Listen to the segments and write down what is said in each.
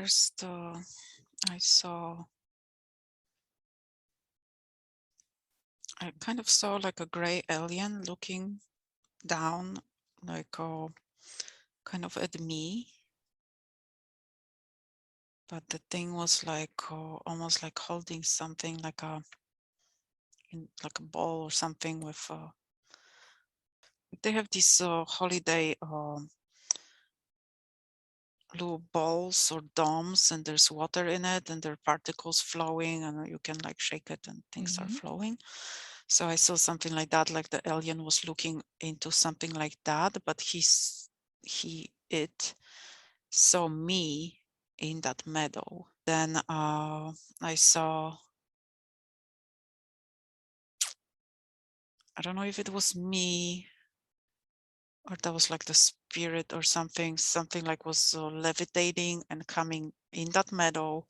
first I kind of saw like a gray alien looking down, like kind of at me. But the thing was like almost like holding something like like a ball or something with. They have these holiday little balls or domes, and there's water in it, and there are particles flowing, and you can like shake it, and things are flowing. So I saw something like that, like the alien was looking into something like that, but it saw me in that meadow. Then I saw, I don't know if it was me or that was like the spirit or something like was levitating and coming in that meadow,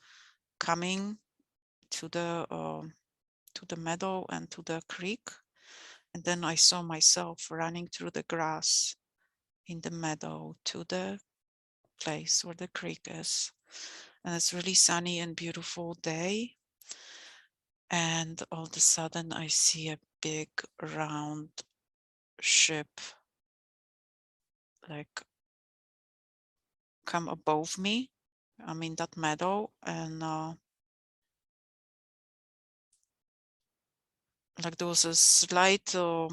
coming to the meadow and to the creek. And then I saw myself running through the grass in the meadow to the place where the creek is. And it's really sunny and beautiful day. And all of a sudden I see a big round ship like come above me. I'm in that meadow, and like there was a slight like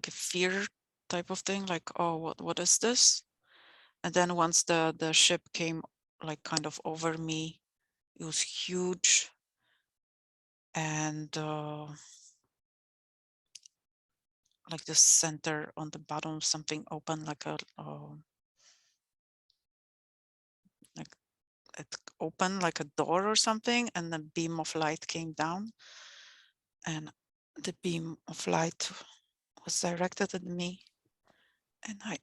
a fear type of thing, like, oh, what is this? And then once the ship came like kind of over me, it was huge, and like the center on the bottom, something open, like like it opened like a door or something, and the beam of light came down, and the beam of light was directed at me, and I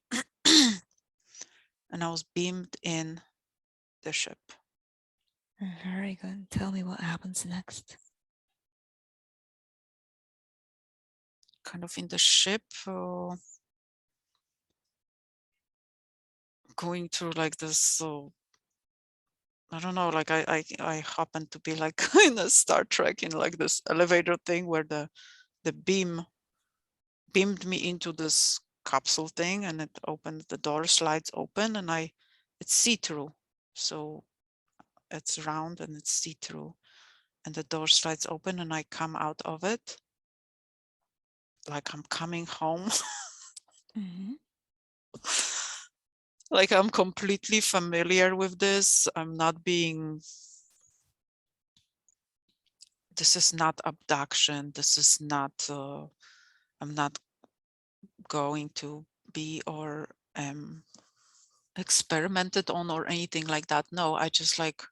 and I was beamed in the ship. Very good. Tell me what happens next. Kind of in the ship, going through like this. I don't know, like I happen to be like in a Star Trek in like this elevator thing where the beam beamed me into this capsule thing, and it opened, the door slides open, and it's see-through. So it's round and it's see-through, and the door slides open, and I come out of it like I'm coming home. Mm-hmm. Like I'm completely familiar with this. I'm not being, this is not abduction. This is not, I'm not going to be or experimented on or anything like that. No, I just like,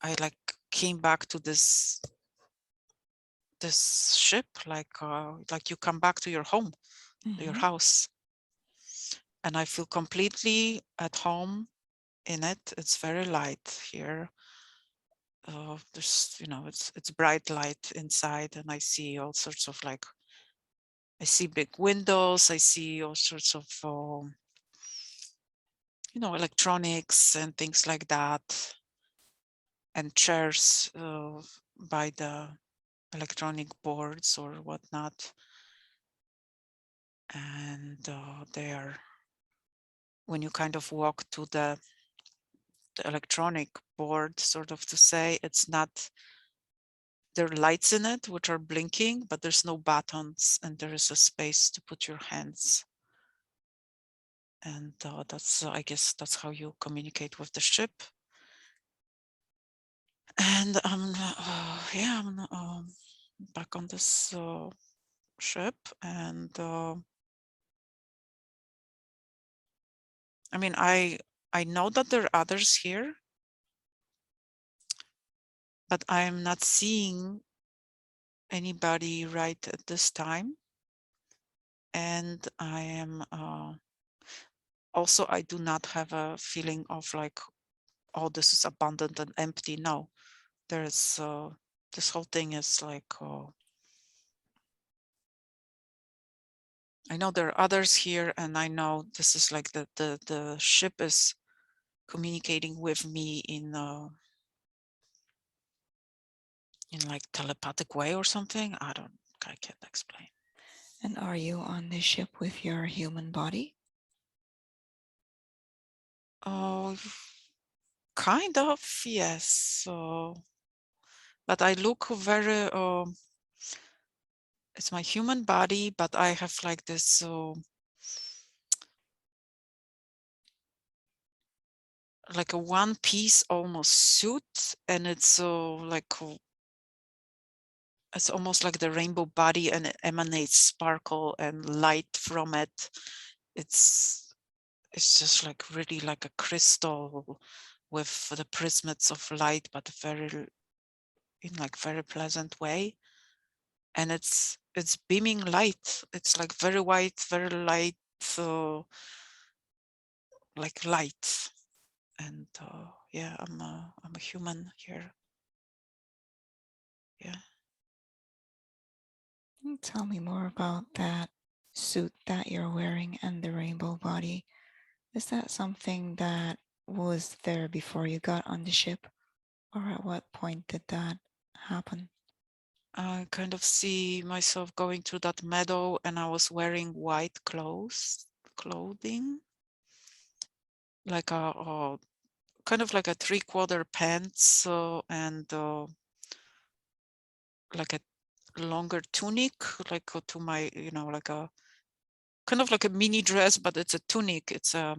I like came back to this ship, like you come back to your home, to your Mm-hmm. house. And I feel completely at home in it. It's very light here. There's, it's bright light inside, and I see all sorts of like, I see big windows. I see all sorts of, electronics and things like that, and chairs by the electronic boards or whatnot. And there, when you kind of walk to the electronic board, sort of to say, it's not, there are lights in it which are blinking, but there's no buttons, and there is a space to put your hands. And that's, I guess that's how you communicate with the ship. And yeah, I'm back on this ship, and I mean, I know that there are others here, but I'm not seeing anybody right at this time. And I am also, I do not have a feeling of like, oh, this is abundant and empty. No, there's this whole thing is like, I know there are others here, and I know this is like the ship is communicating with me in like telepathic way or something. I can't explain. And are you on this ship with your human body? Oh, kind of, yes. So, but I look very, it's my human body, but I have like this, like a one piece almost suit, and it's like it's almost like the rainbow body, and it emanates sparkle and light from it. It's just like really like a crystal with the prismats of light, but very in like very pleasant way. And it's beaming light. It's like very white, very light, like light. And yeah, I'm a human here. Yeah. Tell me more about that suit that you're wearing and the rainbow body. Is that something that was there before you got on the ship? Or at what point did that happen? I kind of see myself going through that meadow, and I was wearing white clothing, like a kind of like a 3/4 pants, and like a longer tunic, like to my, like a kind of like a mini dress, but it's a tunic. It's a,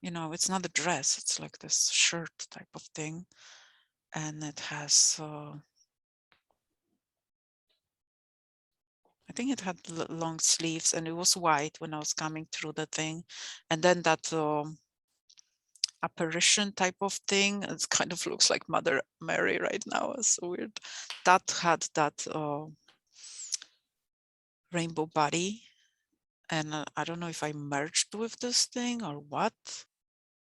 it's not a dress. It's like this shirt type of thing, and it has, I think it had long sleeves, and it was white when I was coming through the thing, and then that apparition type of thing. It kind of looks like Mother Mary right now. It's so weird. That had that rainbow body, and I don't know if I merged with this thing or what.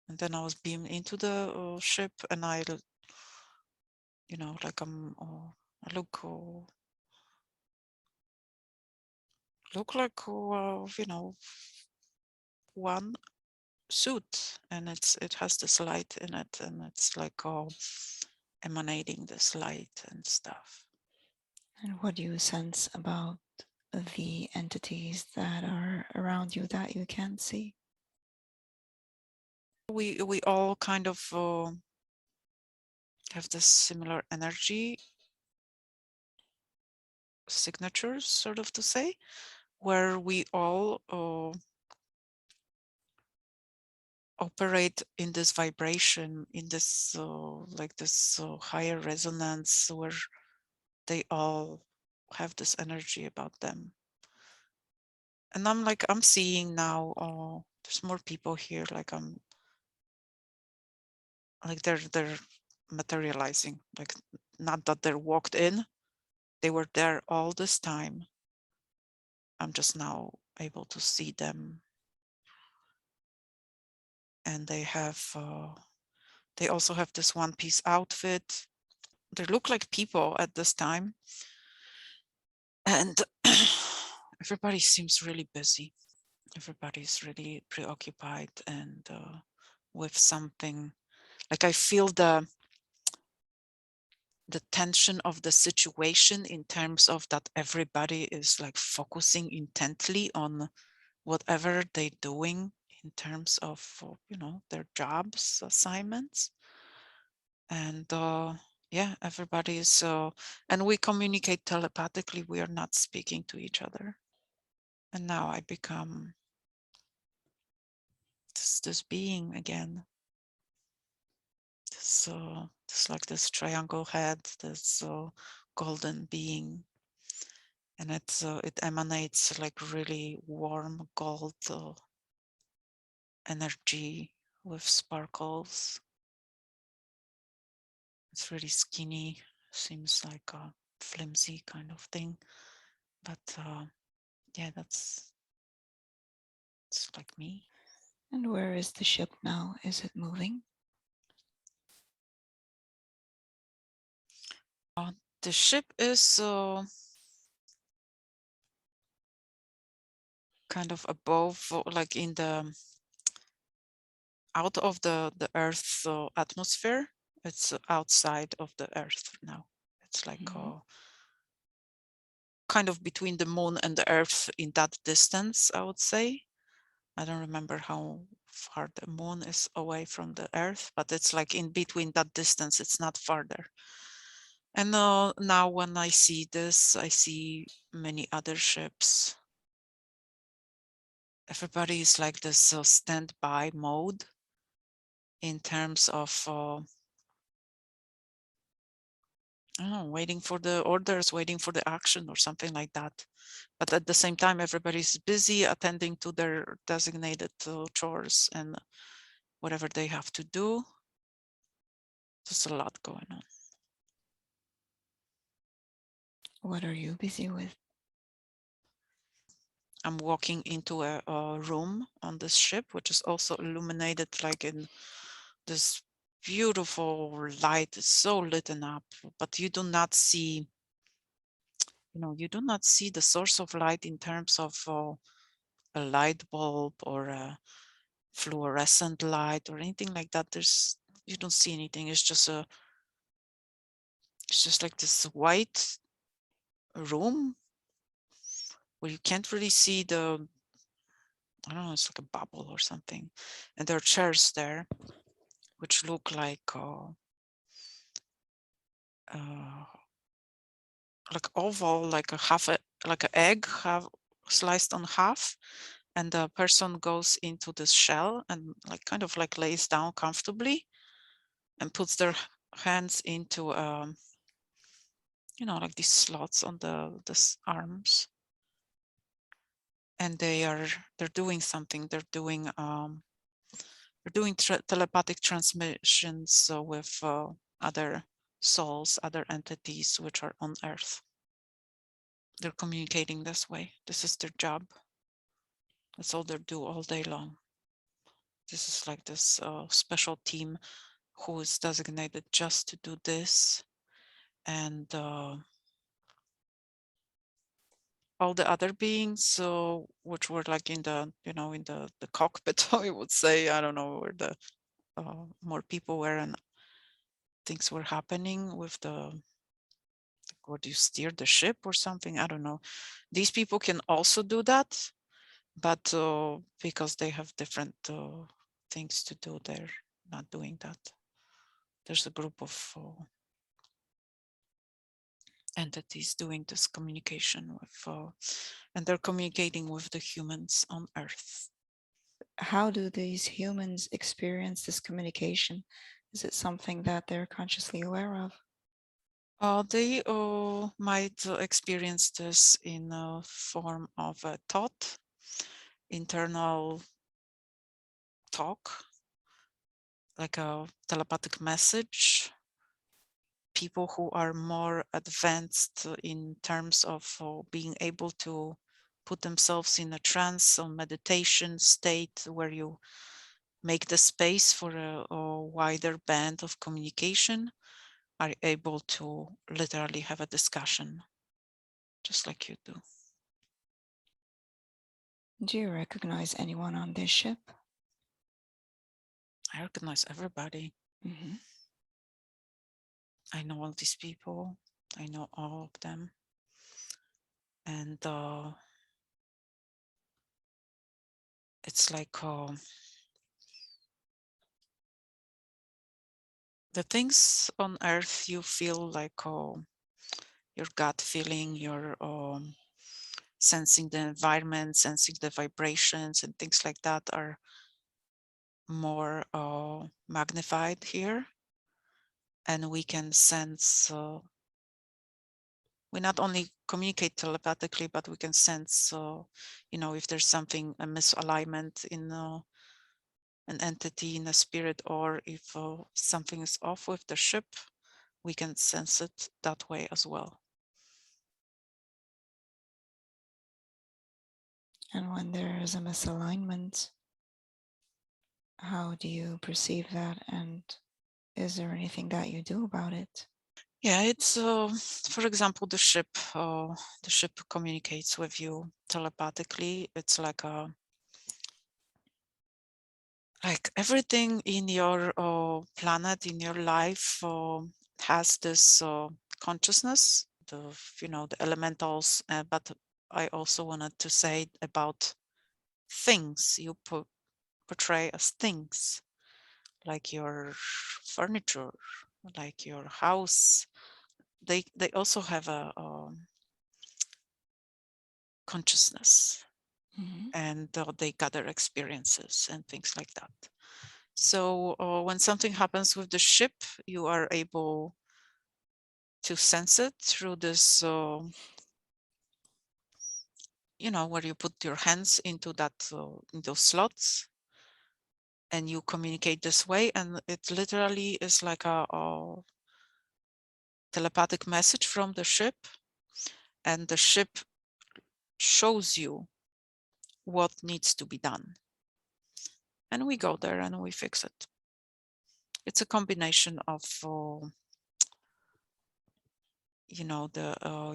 And then I was beamed into the ship, and like I look like one suit, and it has this light in it, and it's like emanating this light and stuff. And what do you sense about the entities that are around you that you can't see? We all kind of have this similar energy signatures, sort of to say, where we all operate in this vibration, in this like this higher resonance, where they all have this energy about them. And I'm seeing now, there's more people here, like they're materializing, like not that they're walked in, they were there all this time. I'm just now able to see them, and they also have this one piece outfit. They look like people at this time, and everybody seems really busy. Everybody's really preoccupied and with something. Like I feel the tension of the situation, in terms of that everybody is like focusing intently on whatever they're doing in terms of their jobs assignments. And yeah, everybody is and we communicate telepathically. We are not speaking to each other. And now I become this being again, this like this triangle head, this golden being. And it emanates like really warm gold energy with sparkles. It's really skinny, seems like a flimsy kind of thing, but yeah, it's like me. And where is the ship now? Is it moving? The ship is kind of above, like in the out of the Earth's atmosphere. It's outside of the Earth now. It's like Mhm. kind of between the moon and the Earth in that distance, I would say. I don't remember how far the moon is away from the Earth, but it's like in between that distance. It's not farther. And now when I see this, I see many other ships. Everybody is like this standby mode in terms of I don't know, waiting for the orders, waiting for the action or something like that. But at the same time, everybody's busy attending to their designated chores and whatever they have to do. There's a lot going on. What are you busy with? I'm walking into a room on this ship, which is also illuminated like in this beautiful light. It's so lit up, but you do not see, you do not see the source of light in terms of a light bulb or a fluorescent light or anything like that. You don't see anything. It's just like this white room where you can't really see I don't know, it's like a bubble or something. And there are chairs there which look uh, like oval, like like an egg half sliced on half. And the person goes into this shell and like kind of like lays down comfortably and puts their hands into like these slots on the arms, and they're doing something. They're doing telepathic transmissions with other souls, other entities which are on Earth. They're communicating this way. This is their job. That's all they do all day long. This is like this special team who is designated just to do this, and all the other beings, so which were like in the cockpit, I would say. I don't know where the more people were and things were happening with or do you steer the ship or something? I don't know. These people can also do that, but because they have different things to do, they're not doing that. There's a group of entities doing this communication with, and they're communicating with the humans on Earth. How do these humans experience this communication? Is it something that they're consciously aware of? They might experience this in a form of a thought, internal talk, like a telepathic message. People who are more advanced in terms of being able to put themselves in a trance or meditation state where you make the space for a wider band of communication are able to literally have a discussion, just like you do. Do you recognize anyone on this ship? I recognize everybody. Hmm. I know all these people. I know all of them. And it's like the things on Earth you feel like your gut feeling, your sensing the environment, sensing the vibrations and things like that are more magnified here. And we can sense, we not only communicate telepathically, but we can sense, if there's something, a misalignment in an entity, in a spirit, or if something is off with the ship, we can sense it that way as well. And when there is a misalignment, how do you perceive that? And is there anything that you do about it? Yeah, it's for example, the ship communicates with you telepathically. It's like like everything in your planet, in your life, has this consciousness, the elementals. But I also wanted to say about things you portray as things, like your furniture, like your house. They also have a consciousness, Mhm. and they gather experiences and things like that. So when something happens with the ship, you are able to sense it through this, where you put your hands into in those slots, and you communicate this way, and it literally is like a telepathic message from the ship, and the ship shows you what needs to be done, and we go there and we fix it. It's a combination of the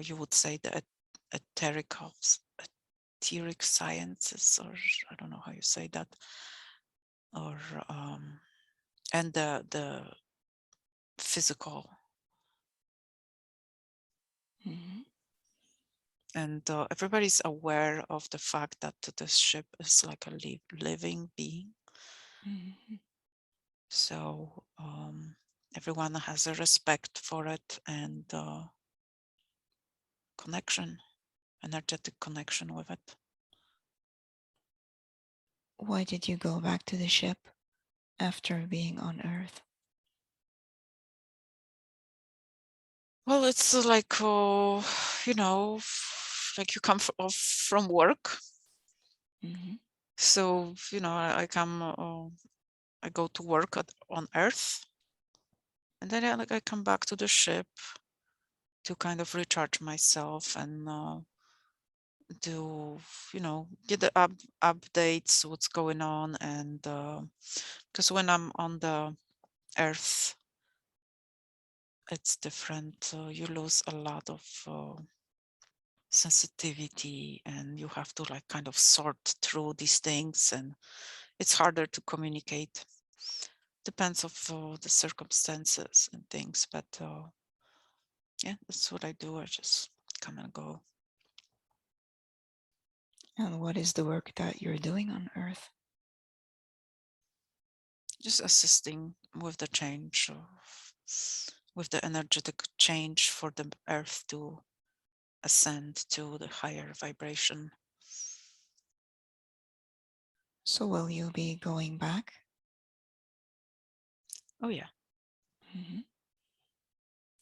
you would say the etherical etheric sciences, or I don't know how you say that, or and the physical, Mhm. and everybody's aware of the fact that this ship is like a living being. Mhm. So everyone has a respect for it, and connection, energetic connection with it. Why did you go back to the ship after being on Earth? Well, it's like like you come off from work. Mhm. So I come, I go to work on Earth, and then I come back to the ship to kind of recharge myself, and do get the updates, what's going on, and because when I'm on the Earth, it's different. You lose a lot of sensitivity, and you have to like kind of sort through these things, and it's harder to communicate. Depends of the circumstances and things, but yeah, that's what I do. I just come and go. And what is the work that you're doing on Earth? Just assisting with the change with the energetic change for the earth to ascend to the higher vibration. So will you be going back? Oh yeah. Mhm.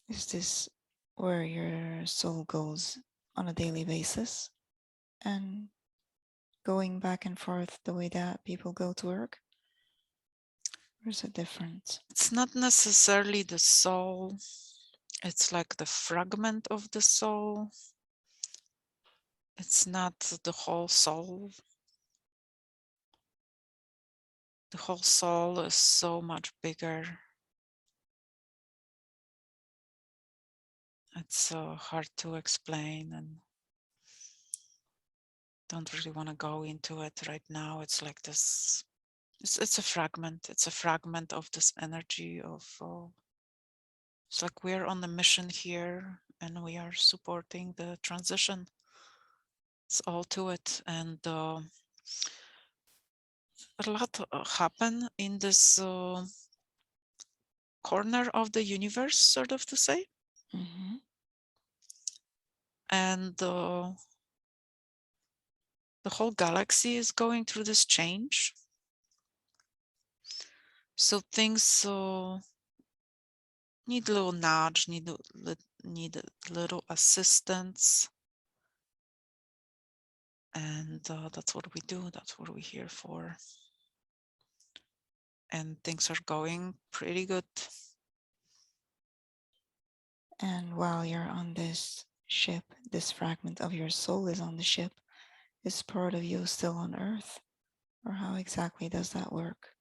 Is this where your soul goes on a daily basis and going back and forth the way that people go to work? Or is it different? It's not necessarily the soul, it's like the fragment of the soul. It's not the whole soul. The whole soul is so much bigger. It's so hard to explain, and don't really want to go into it right now. It's like this. It's a fragment. It's a fragment of this energy of. It's like we're on the mission here, and we are supporting the transition. It's all to it, and a lot happen in this corner of the universe, sort of to say, Mhm. and the whole galaxy is going through this change. So things need a little nudge, need a little assistance, and that's what we do. That's what we're here for. And things are going pretty good. And while you're on this ship, this fragment of your soul is on the ship. Is part of you still on Earth? Or how exactly does that work?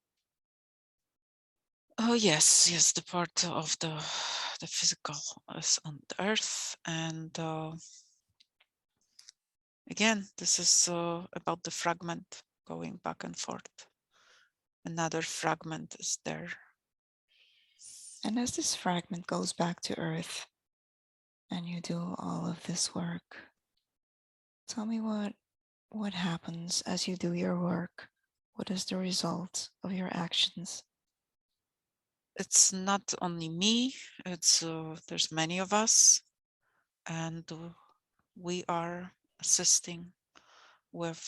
Oh yes, yes. The part of the physical is on the Earth, and again, this is about the fragment going back and forth. another fragment is there. And as this fragment goes back to Earth and you do all of this work, tell me what happens as you do your work? What is the result of your actions? It's not only me, it's there's many of us, and we are assisting with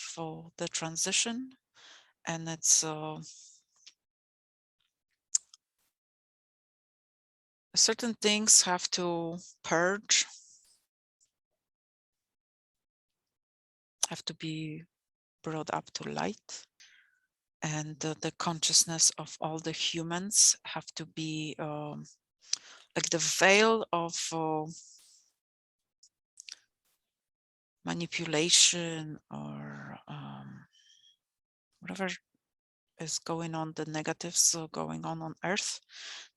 the transition, and it's certain things have to purge, have to be brought up to light, and the consciousness of all the humans have to be like the veil of manipulation or whatever is going on, the negatives going on Earth,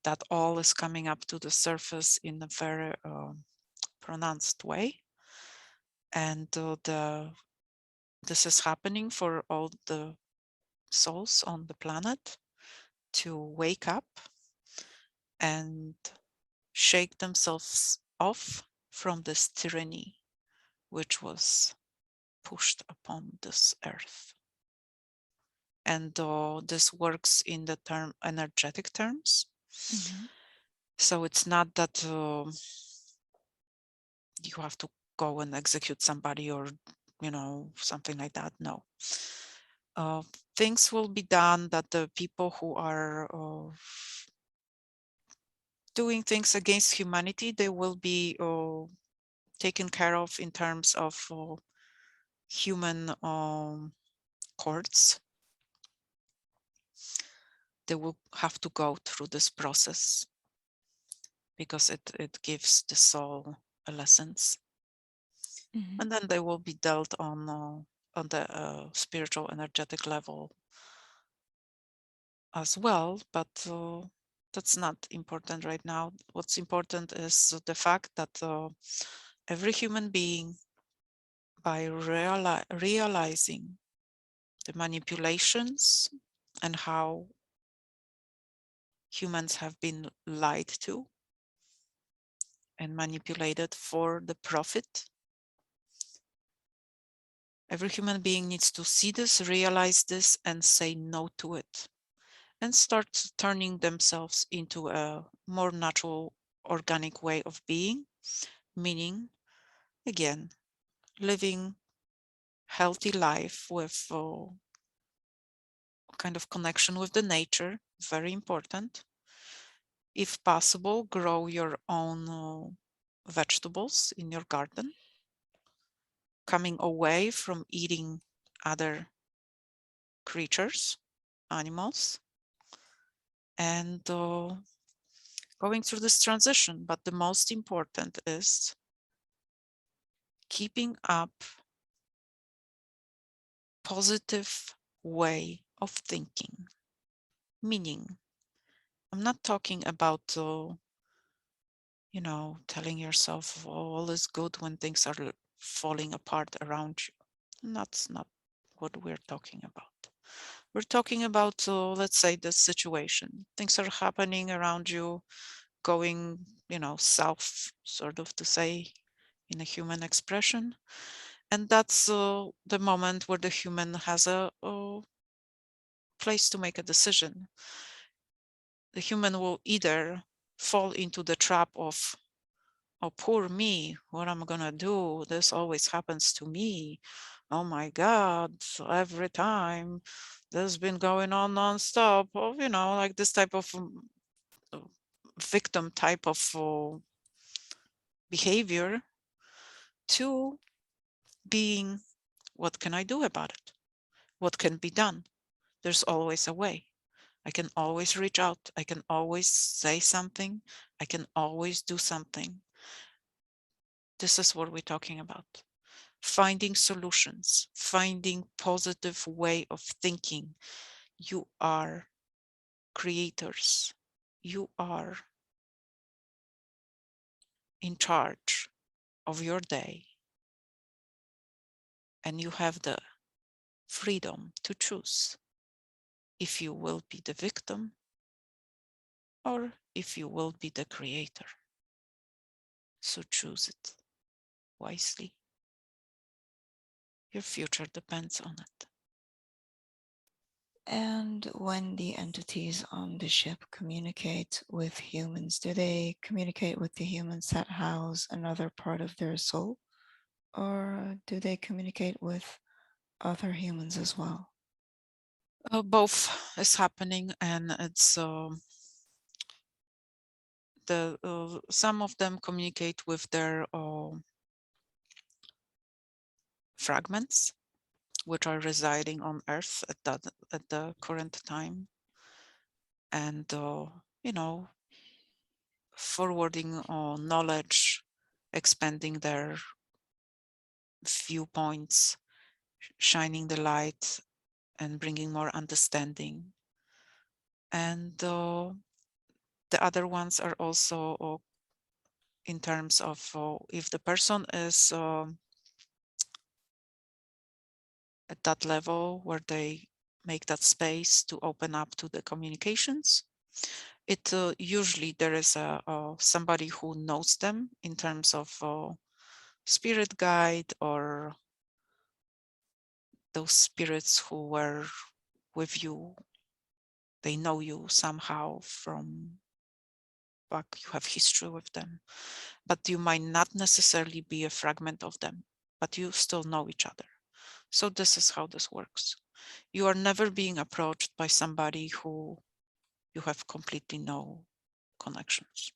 that all is coming up to the surface in a very pronounced way. And this is happening for all the souls on the planet to wake up and shake themselves off from this tyranny which was pushed upon this earth. And this works in the term energetic terms. Mm-hmm. So it's not that you have to go and execute somebody or, something like that. No. Uh, Things will be done that the people who are doing things against humanity, they will be taken care of in terms of human courts. They will have to go through this process because it gives the soul a lessons, Mm-hmm. and then they will be dealt on the spiritual energetic level as well. But that's not important right now. What's important is the fact that every human being, by realizing the manipulations and how humans have been lied to and manipulated for the profit. Every human being needs to see this, realize this, and say no to it, and start turning themselves into a more natural, organic way of being, meaning, again, living healthy life with kind of connection with the nature, very important. If possible, grow your own vegetables in your garden, coming away from eating other creatures, animals, and going through this transition. But the most important is keeping up positive way of thinking. Meaning, I'm not talking about telling yourself, oh, all is good when things are falling apart around you. That's not what we're talking about. We're talking about, let's say, the situation. Things are happening around you, going, south, sort of to say, in a human expression. And that's the moment where the human has a place to make a decision. The human will either fall into the trap of, oh, poor me, what am I gonna do? This always happens to me. Oh my God, every time this has been going on nonstop. Or, like this type of uh, victim type of behavior, to being, what can I do about it? What can be done? There's always a way. I can always reach out. I can always say something. I can always do something. This is what we're talking about. Finding solutions, finding positive way of thinking. You are creators. You are in charge of your day, and you have the freedom to choose if you will be the victim or if you will be the creator. So choose it wisely. Your future depends on it. And when the entities on the ship communicate with humans, do they communicate with the humans that house another part of their soul? Or do they communicate with other humans as well? Both is happening, and it's some of them communicate with their fragments, which are residing on Earth at the current time, and you know, forwarding knowledge, expanding their viewpoints, shining the light, and bringing more understanding. And the other ones are also in terms of if the person is at that level where they make that space to open up to the communications, it usually there is somebody who knows them in terms of spirit guide or those spirits who were with you. They know you somehow from back, you have history with them, but you might not necessarily be a fragment of them, but you still know each other. So this is how this works. You are never being approached by somebody who you have completely no connections.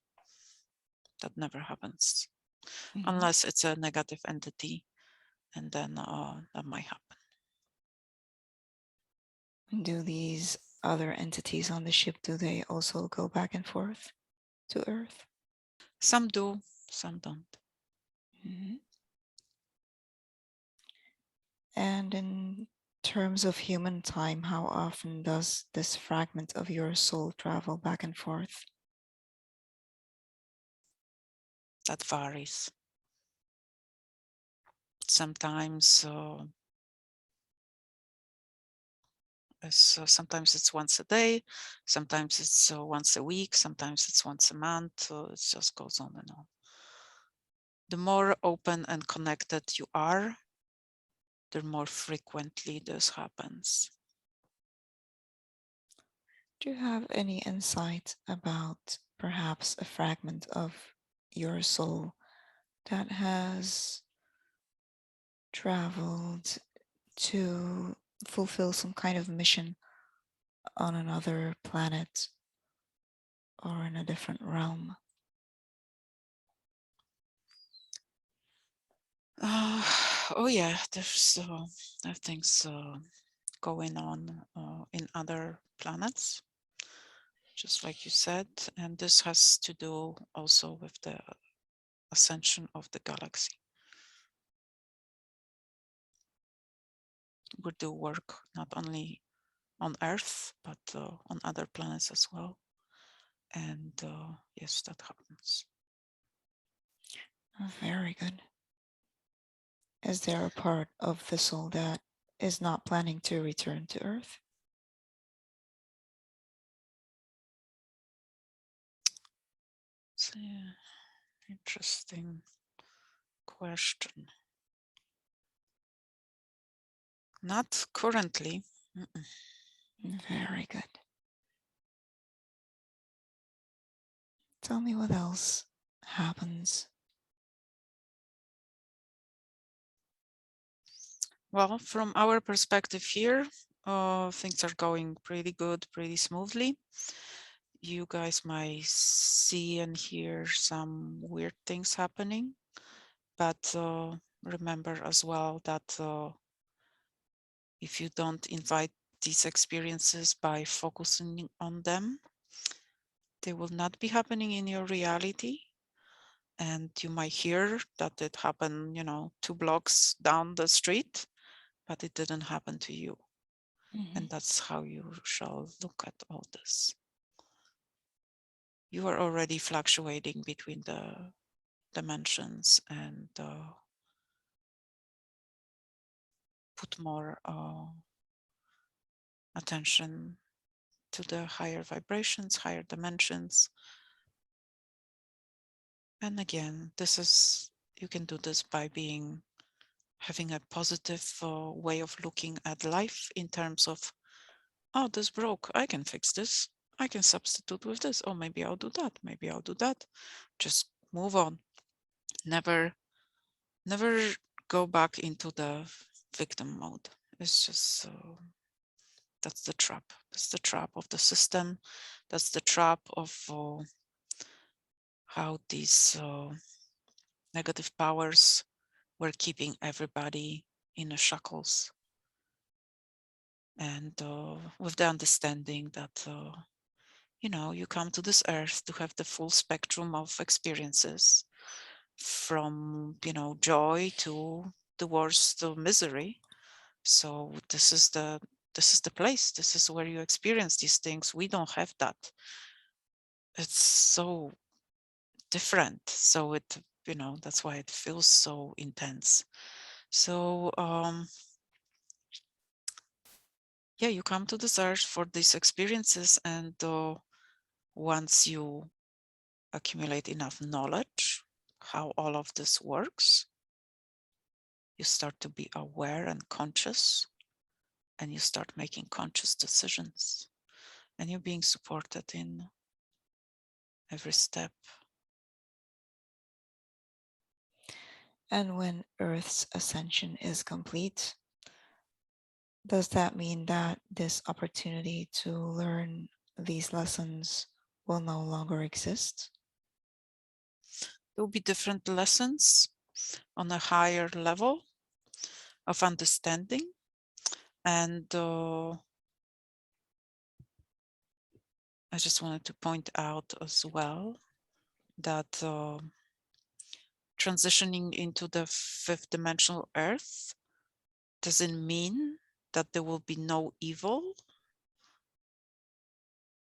That never happens Mhm. unless it's a negative entity, and then that might happen. Do these other entities on the ship, do they also go back and forth to Earth? Some do, some don't. Mhm. And in terms of human time, how often does this fragment of your soul travel back and forth? That varies. Sometimes sometimes it's once a day, sometimes it's once a week, sometimes it's once a month. It just goes on and on. The more open and connected you are, the more frequently this happens. Do you have any insight about perhaps a fragment of your soul that has traveled to fulfill some kind of mission on another planet or in a different realm? Oh yeah, there's things going on in other planets, just like you said, and this has to do also with the ascension of the galaxy. We do work not only on Earth, but on other planets as well. And yes, that happens. Oh, very good. Is there a part of the soul that is not planning to return to Earth? It's an interesting question. Not currently. Mm-mm. Very good. Tell me what else happens. Well, from our perspective here, things are going pretty good, pretty smoothly. You guys might see and hear some weird things happening, but remember as well that if you don't invite these experiences by focusing on them, they will not be happening in your reality. And you might hear that it happened, 2 blocks down the street, but it didn't happen to you. Mhm. And that's how you shall look at all this. You are already fluctuating between the dimensions, and put more attention to the higher vibrations, higher dimensions. And again, you can do this by having a positive way of looking at life in terms of, oh, this broke, I can fix this. I can substitute with this. Oh, maybe I'll do that. Maybe I'll do that. Just move on. Never, never go back into the victim mode. It's just, that's the trap. That's the trap of the system. That's the trap of how these negative powers were keeping everybody in the shackles. And with the understanding that, you come to this earth to have the full spectrum of experiences, from, joy to the worst misery. So this is the place. This is where you experience these things. We don't have that. It's so different. So that's why it feels so intense. So yeah, you come to this earth for these experiences, and once you accumulate enough knowledge how all of this works, you start to be aware and conscious, and you start making conscious decisions, and you're being supported in every step. And when Earth's ascension is complete, does that mean that this opportunity to learn these lessons will no longer exist? There will be different lessons on a higher level of understanding, and I just wanted to point out as well that transitioning into the fifth dimensional earth doesn't mean that there will be no evil,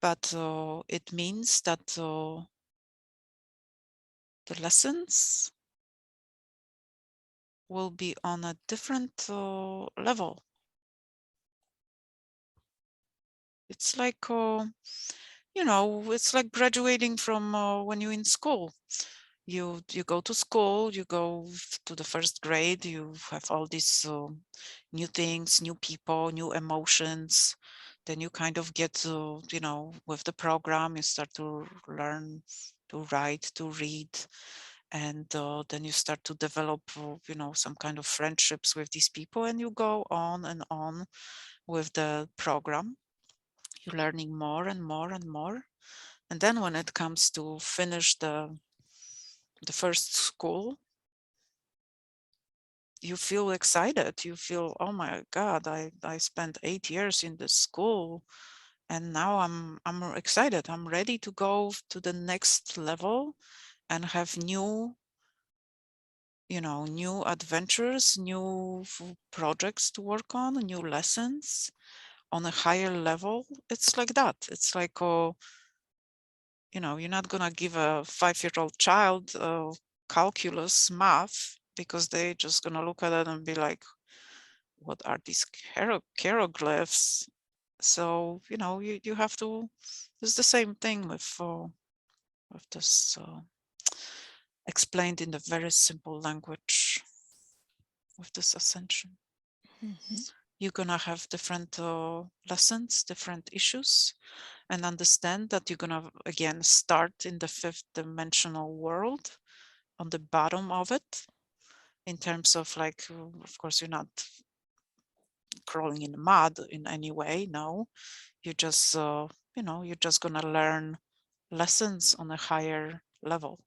but it means that the lessons will be on a different level. It's like, it's like graduating from when you're in school. You go to school, you go to the first grade, you have all these new things, new people, new emotions. Then you kind of get to, with the program, you start to learn to write, to read, and then you start to develop, some kind of friendships with these people, and you go on and on with the program. You're learning more and more and more. And then when it comes to finish the first school, you feel excited. You feel, oh my God, I spent 8 years in this school, and now I'm excited. I'm ready to go to the next level and have new adventures, new projects to work on, new lessons on a higher level. It's like that. It's like, oh, you're not gonna give a 5-year-old child calculus math, because they just gonna look at it and be like, what are these hieroglyphs? So you have to. It's the same thing with this explained in the very simple language with this ascension. Mhm. You're gonna have different lessons, different issues, and understand that you're gonna again start in the fifth dimensional world, on the bottom of it, in terms of, like, of course you're not crawling in the mud in any way. No, you just you're just gonna learn lessons on a higher level,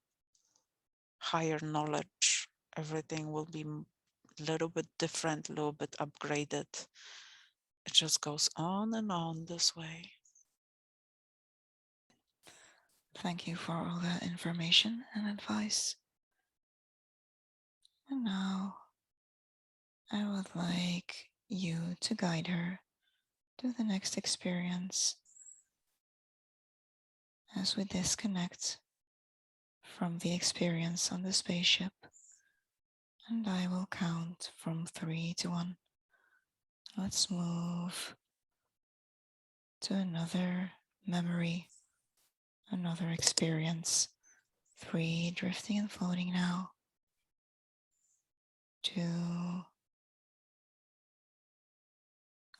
higher knowledge. Everything will be a little bit different, a little bit upgraded. It just goes on and on this way. Thank you for all that information and advice. And now I would like you to guide her to the next experience as we disconnect from the experience on the spaceship. And I will count from 3 to 1. Let's move to another memory, another experience. 3, drifting and floating now. 2,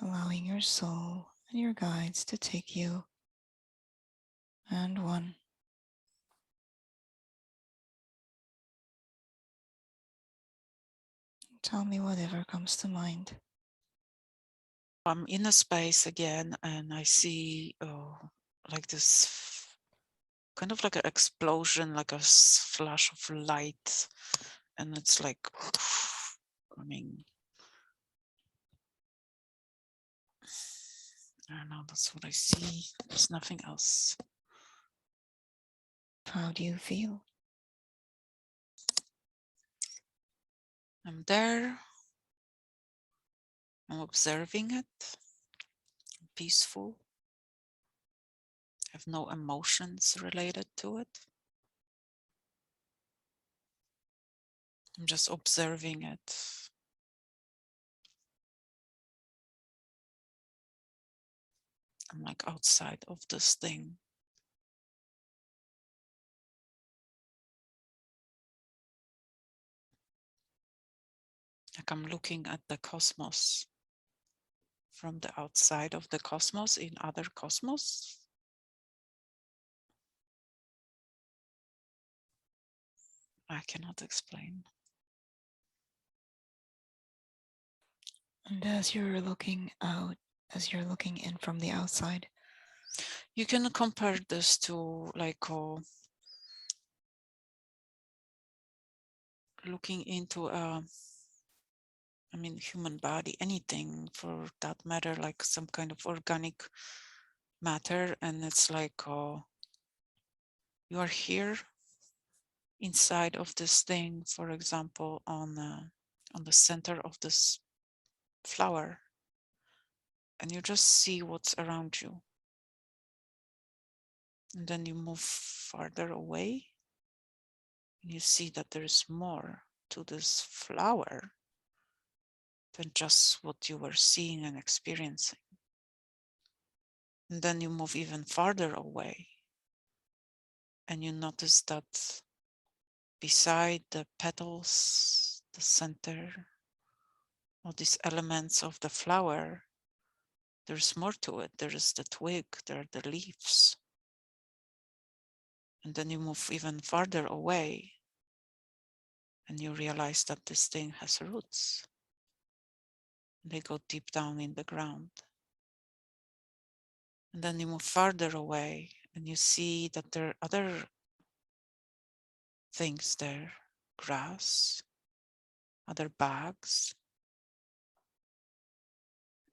allowing your soul and your guides to take you. And 1. Tell me whatever comes to mind. I'm in a space again, and I see like this kind of like an explosion, like a flash of light, and it's like, I mean, I don't know, that's what I see. There's nothing else. How do you feel? I'm there. I'm observing it. I'm peaceful. I have no emotions related to it. I'm just observing it. I'm like outside of this thing. Like I'm looking at the cosmos from the outside of the cosmos in other cosmos. I cannot explain. And as you're looking out, as you're looking in from the outside, You can compare this to like looking into I mean, human body, anything for that matter, like some kind of organic matter. And it's like you are here inside of this thing, for example, on the center of this flower, and you just see what's around you. And then you move farther away, and you see that there's more to this flower than just what you were seeing and experiencing. And then you move even farther away, and you notice that beside the petals, the center, all these elements of the flower, there's more to it. There is the twig, there are the leaves. And then you move even farther away, and you realize that this thing has roots. They go deep down in the ground. And then you move farther away, and you see that there are other things there, grass, other bugs.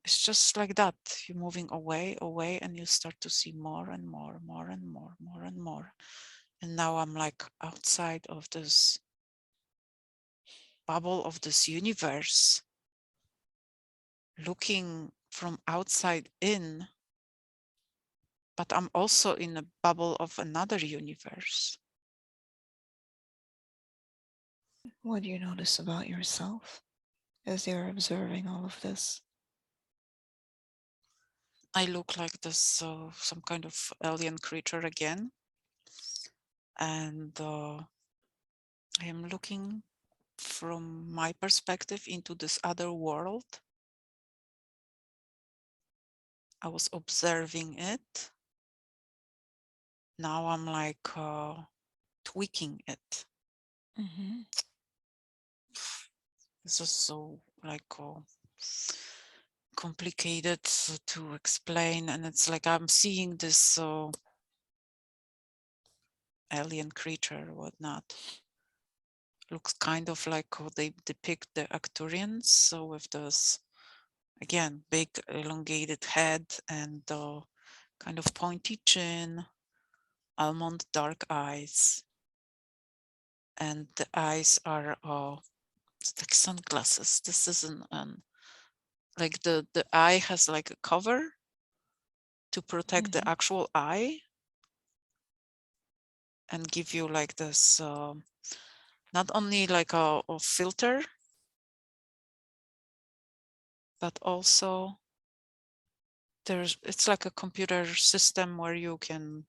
It's just like that. You're moving away, away, and you start to see more and more, more and more, more and more. And now I'm like outside of this bubble of this universe, looking from outside in, but I'm also in a bubble of another universe. what do you notice about yourself as you're observing all of this? I look like this some kind of alien creature again, and I am looking from my perspective into this other world. I was observing it. Now I'm like tweaking it. Mm-hmm. This is so like complicated to explain, and it's like I'm seeing this alien creature or whatnot. Looks kind of like how they depict the Arcturians, so with this again big elongated head and kind of pointy chin, almond dark eyes, and the eyes are it's like sunglasses. This isn't like the eye has like a cover to protect the Mm-hmm. actual eye and give you like this not only like a filter, but also it's like a computer system where you can,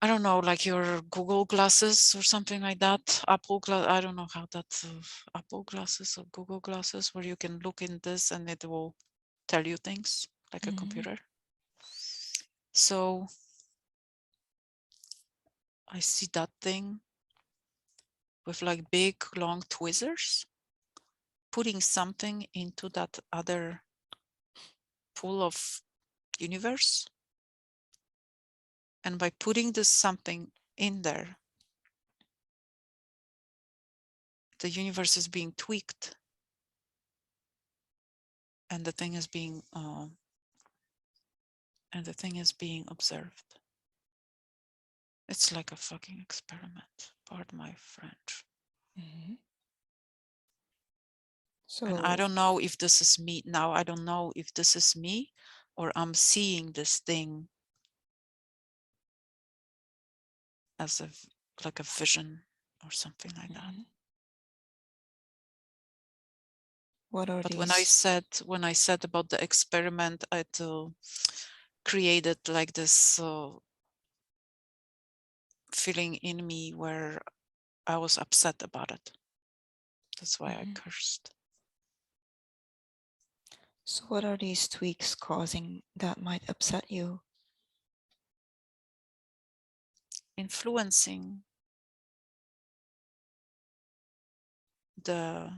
I don't know, like your Google glasses or something like that. Apple glass, I don't know how that's Apple glasses or Google glasses, where you can look in this and it will tell you things like a computer. So I see that thing with like big long tweezers, putting something into that other pool of universe. And by putting this something in there, the universe is being tweaked, and the thing is being observed. It's like a fucking experiment. Pardon my French. And I So, don't know if this is me now. I don't know if this is me or I'm seeing this thing as like a vision or something like that. what are But these? when I said about the experiment, it created like this feeling in me where I was upset about it. That's why I cursed. So, what are these tweaks causing that might upset you? Influencing the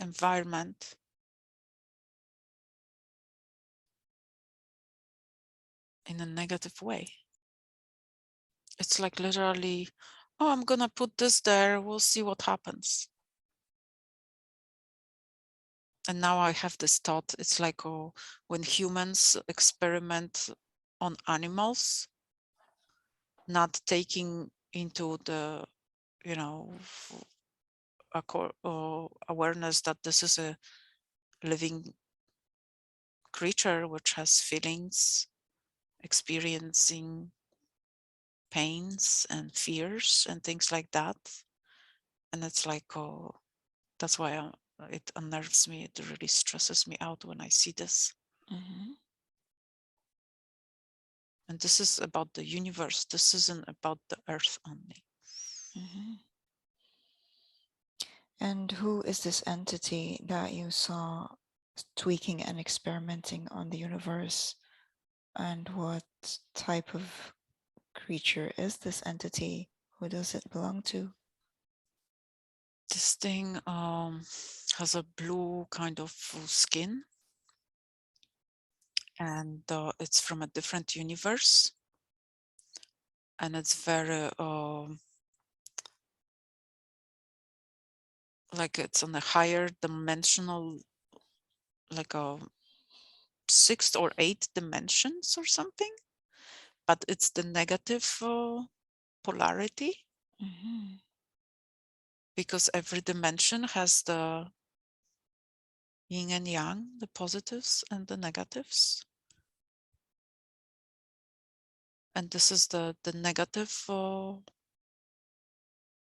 environment in a negative way. It's like literally, oh, I'm gonna put this there, we'll see what happens. And now I have this thought, it's like, oh, when humans experiment on animals, not taking into the, you know, awareness that this is a living creature which has feelings, experiencing pains and fears and things like that. And it's like, oh, that's why it unnerves me. It really stresses me out when I see this. And this is about the universe. This isn't about the earth only. And who is this entity that you saw tweaking and experimenting on the universe? And what type of creature is this entity? Who does it belong to? This thing has a blue kind of skin, and it's from a different universe. And it's very like it's on a higher dimensional, like a sixth or eighth dimensions or something, but it's the negative polarity, because every dimension has the yin and yang, the positives and the negatives. And this is the negative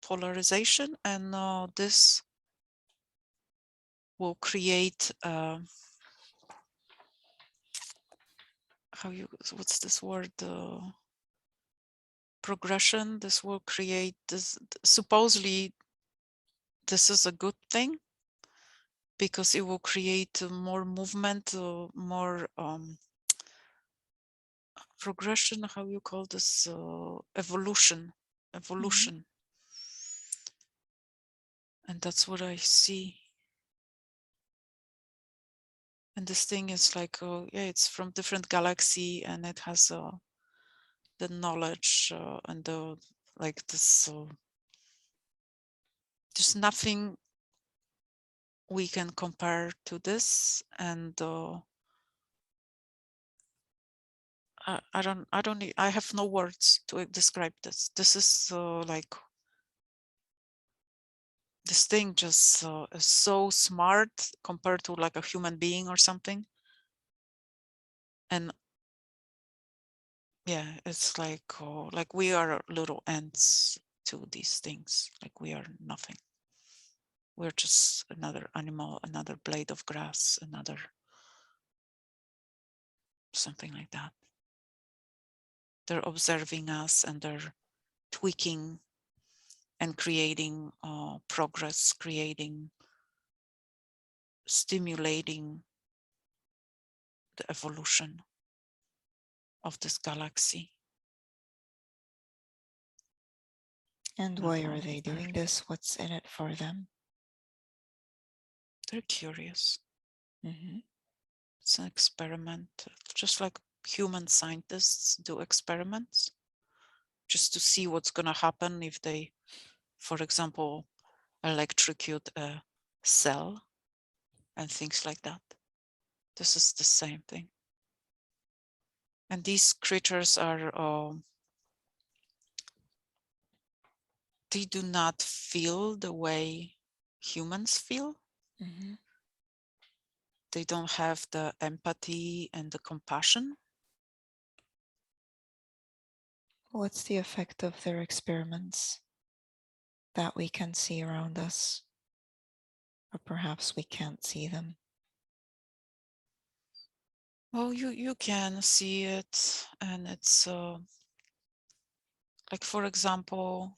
polarization, and this will create what's this word, progression. This will create this, supposedly this is a good thing, because it will create more movement, more progression, how you call this, evolution. And that's what I see. And this thing is like, yeah, it's from different galaxy, and it has the knowledge and the like this. There's nothing we can compare to this, and I have no words to describe this. This is like, this thing just is so smart compared to like a human being or something. And yeah, it's like we are little ants to these things. Like we are nothing. We're just another animal, another blade of grass, another something like that. They're observing us and they're tweaking and creating progress, creating, stimulating the evolution of this galaxy. And Not why are only they doing Earth. this? What's in it for them? They're curious. Mm-hmm. It's an experiment, just like human scientists do experiments, just to see what's going to happen if they, for example, electrocute a cell and things like that. This is the same thing. And these creatures are, they do not feel the way humans feel. Mm-hmm. They don't have the empathy and the compassion. What's the effect of their experiments that we can see around us? Or perhaps we can't see them. Oh, you can see it, and it's like, for example,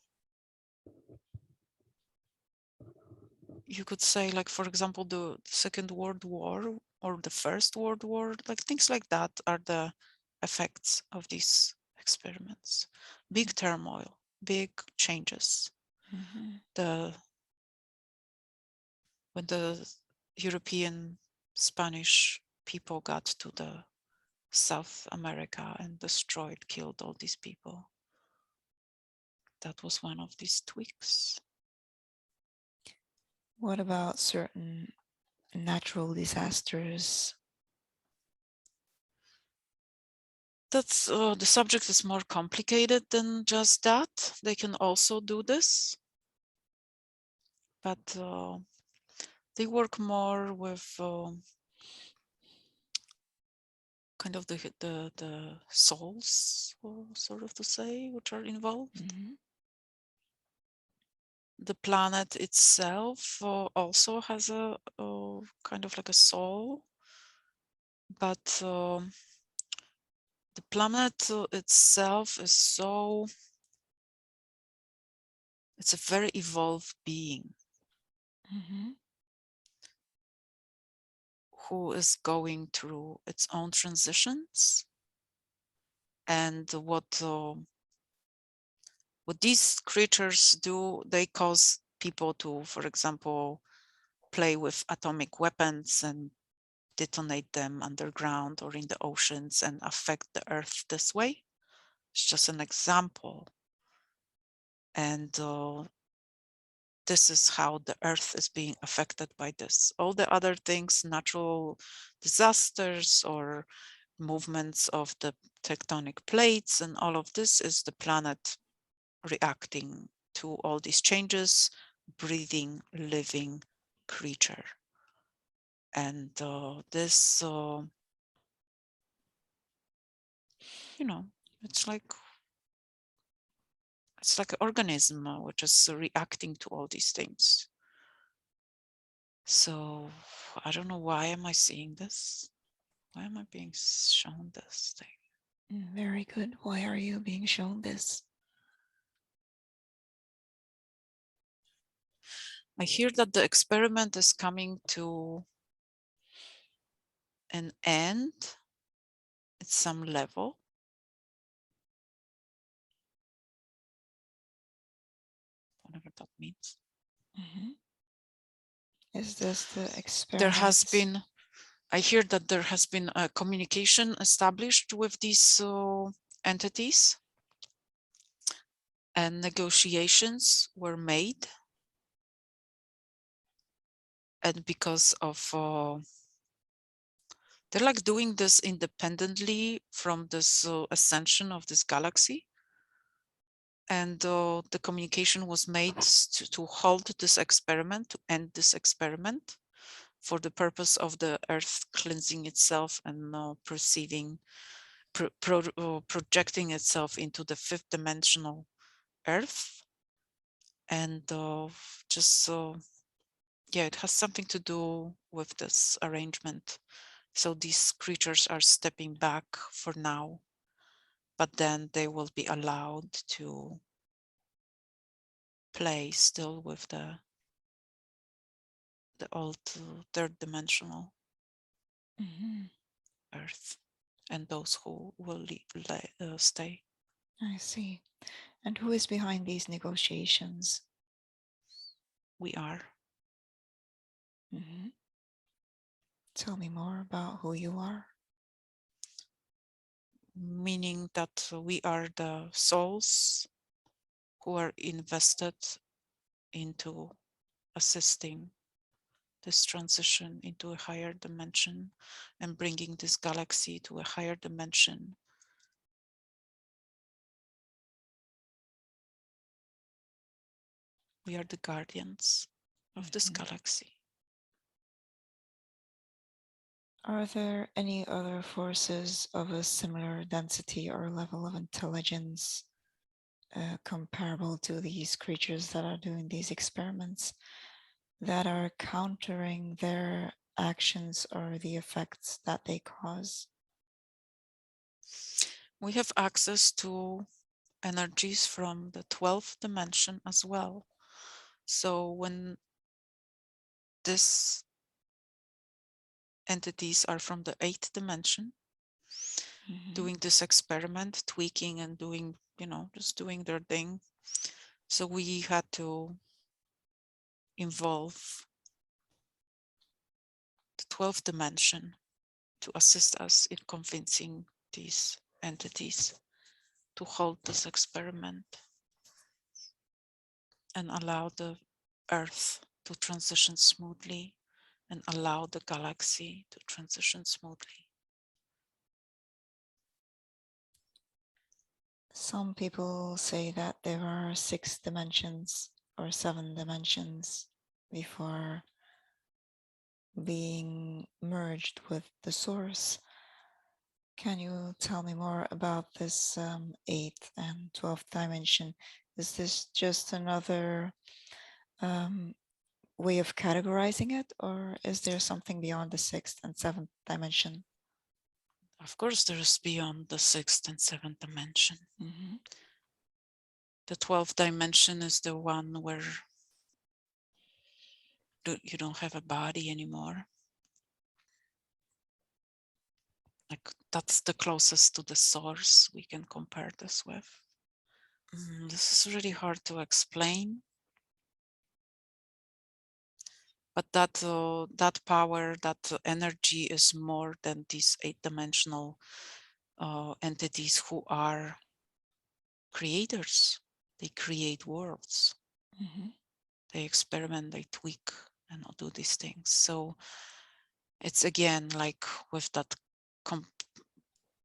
you could say, like, for example, the Second World War or the First World War, like things like that are the effects of these experiments. Big turmoil, big changes. Mm-hmm. The when the European Spanish people got to the South America and destroyed, killed all these people. That was one of these tweaks. What about certain natural disasters? That's the subject is more complicated than just that. They can also do this, but they work more with kind of the souls, sort of to say, which are involved. Mm-hmm. The planet itself also has a kind of like a soul, but the planet itself is so, it's a very evolved being Mm-hmm. who is going through its own transitions. And what these creatures do, they cause people to, for example, play with atomic weapons and detonate them underground or in the oceans and affect the earth this way. It's just an example. And this is how the earth is being affected by this. All the other things, natural disasters or movements of the tectonic plates and all of this, is the planet reacting to all these changes, breathing, living creature. And this, you know, it's like an organism which is reacting to all these things. So I don't know, why am I seeing this? Why am I being shown this thing? Very good. Why are you being shown this? I hear that the experiment is coming to an end at some level. Whatever that means. Mm-hmm. Is this the There has experiments? been, I hear that there has been a communication established with these entities, and negotiations were made. And because of, they're like doing this independently from this ascension of this galaxy. And the communication was made to halt this experiment, to end this experiment, for the purpose of the Earth cleansing itself and perceiving, projecting itself into the fifth dimensional Earth. And just yeah, it has something to do with this arrangement So these creatures are stepping back for now, but then they will be allowed to play still with the old third dimensional Mhm. Earth, and those who will stay. I see. And who is behind these negotiations? We are, Mhm. Tell me more about who you are. meaning that we are the souls who are invested into assisting this transition into a higher dimension and bringing this galaxy to a higher dimension. We are the guardians of this Mhm. galaxy. Are there any other forces of a similar density or level of intelligence comparable to these creatures that are doing these experiments that are countering their actions or the effects that they cause? We have access to energies from the 12th dimension as well. So when these entities are from the 8th dimension, Mhm. doing this experiment, tweaking and doing, just doing their thing. So we had to involve the 12th dimension to assist us in convincing these entities to hold this experiment and allow the Earth to transition smoothly and allow the galaxy to transition smoothly. Some people say that there are 6 dimensions or 7 dimensions before being merged with the source. Can you tell me more about this 8th and 12th dimension? Is this just another um, way of categorizing it, or is there something beyond the 6th and 7th dimension? Of course, there is beyond the 6th and 7th dimension. Mm-hmm. The 12th dimension is the one where you don't have a body anymore. Like, that's the closest to the source we can compare this with. This is really hard to explain, but that power, that energy is more than these 8-dimensional entities who are creators. They create worlds. Mm-hmm. They experiment, they tweak, and do these things. So it's again like with that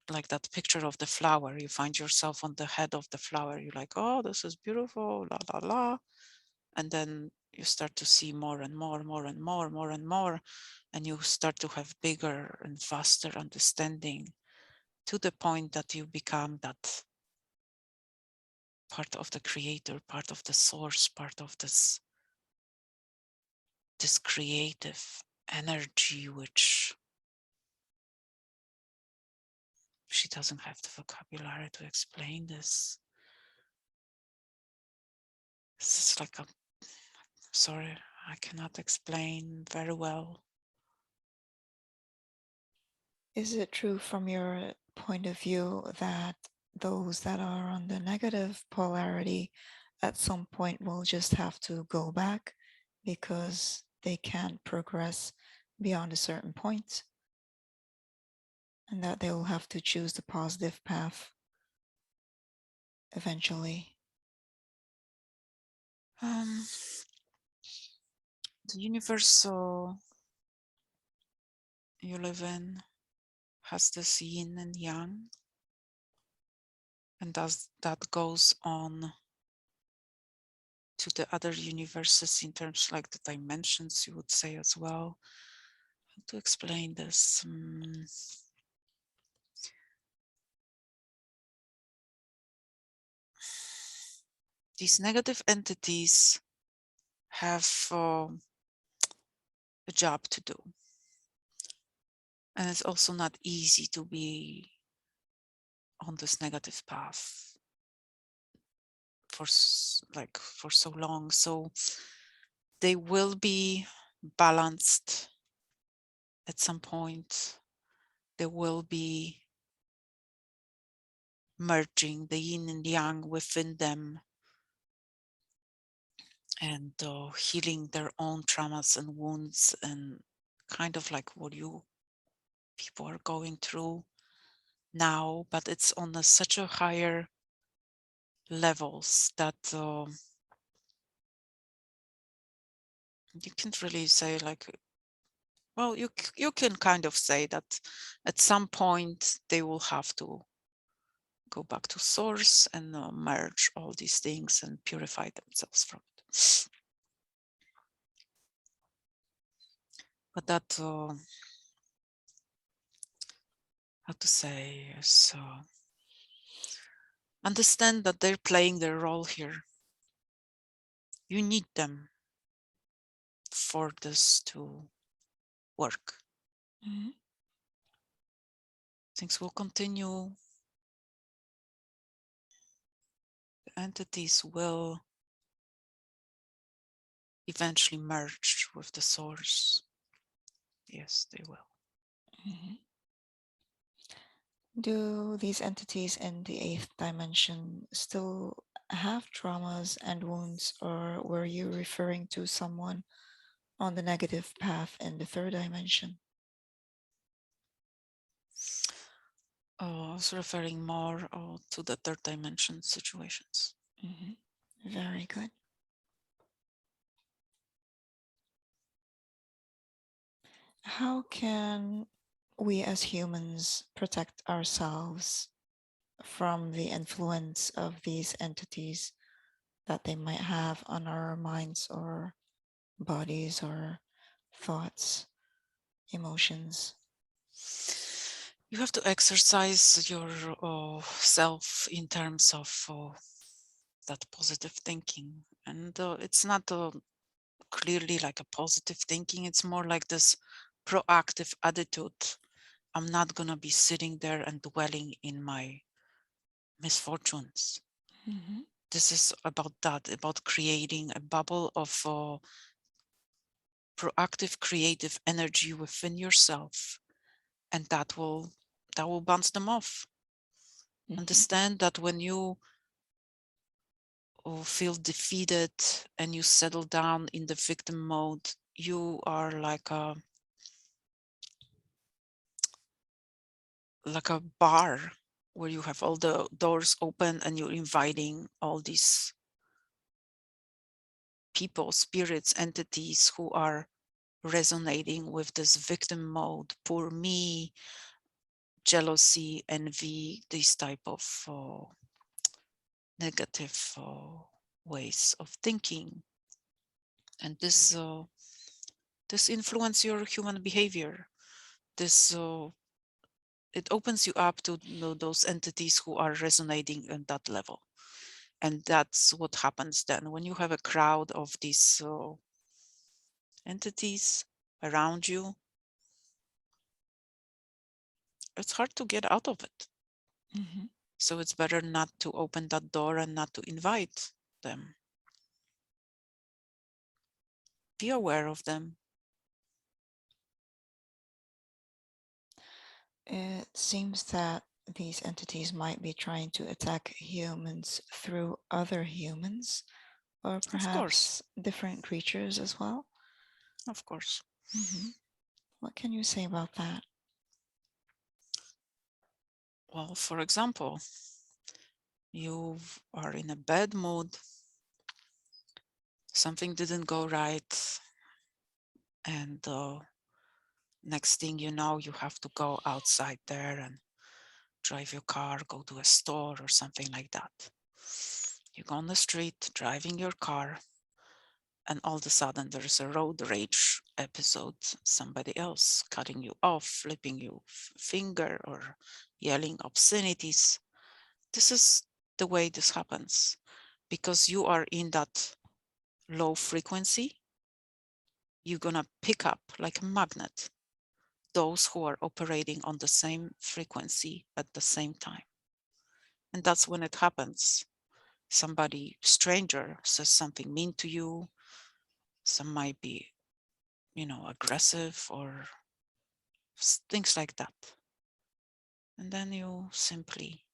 like that picture of the flower. You find yourself on the head of the flower. You're like, oh, this is beautiful, la la la. And then you start to see more and more, more and more, more and more. And you start to have bigger and faster understanding to the point that you become that part of the creator, part of the source, part of this creative energy, which she doesn't have the vocabulary to explain this. This is like a, sorry, I cannot explain very well. Is it true from your point of view that those that are on the negative polarity at some point will just have to go back because they can't progress beyond a certain point, and that they will have to choose the positive path eventually? Um, the universe you live in has this yin and yang, and that goes on to the other universes in terms like the dimensions, you would say as well. How to explain this? These negative entities have a job to do. And it's also not easy to be on this negative path for for so long. So they will be balanced at some point. There will be merging the yin and yang within them, and healing their own traumas and wounds, and kind of like what you people are going through now, but it's on such a higher levels that you can't really say like, well, you can kind of say that at some point they will have to go back to source and merge all these things and purify themselves from it. But that, how to say, is understand that they're playing their role here. You need them for this to work. Mm-hmm. Things will continue. The entities will eventually merge with the source. Yes, they will. Mm-hmm. Do these entities in the eighth dimension still have traumas and wounds, or were you referring to someone on the negative path in the third dimension? I was referring more to the third dimension situations. Mm-hmm. Very good. How can we as humans protect ourselves from the influence of these entities that they might have on our minds or bodies or thoughts, emotions? You have to exercise your self in terms of that positive thinking. And it's not clearly like a positive thinking, it's more like this proactive attitude. I'm not going to be sitting there and dwelling in my misfortunes. Mm-hmm. This is about that, about creating a bubble of proactive creative energy within yourself, and that will bounce them off. Mm-hmm. Understand that when you feel defeated and you settle down in the victim mode, you are like a bar where you have all the doors open and you're inviting all these people, spirits, entities who are resonating with this victim mode, poor me, jealousy, envy, these type of negative ways of thinking. And this influence your human behavior. This it opens you up to those entities who are resonating on that level. And that's what happens then when you have a crowd of these entities around you. It's hard to get out of it. Mm-hmm. So it's better not to open that door and not to invite them. Be aware of them. It seems that these entities might be trying to attack humans through other humans, or Of course. perhaps different creatures as well. Of course. Mm-hmm. What can you say about that? Well, for example, you are in a bad mood, something didn't go right, and next thing you know, you have to go outside there and drive your car, go to a store or something like that. You go on the street driving your car, and all of a sudden there's a road rage episode. Somebody else cutting you off, flipping you finger, or yelling obscenities. This is the way this happens because you are in that low frequency. You're gonna pick up like a magnet those who are operating on the same frequency at the same time. And that's when it happens. Somebody, stranger, says something mean to you. Some might be, aggressive or things like that. And then you simply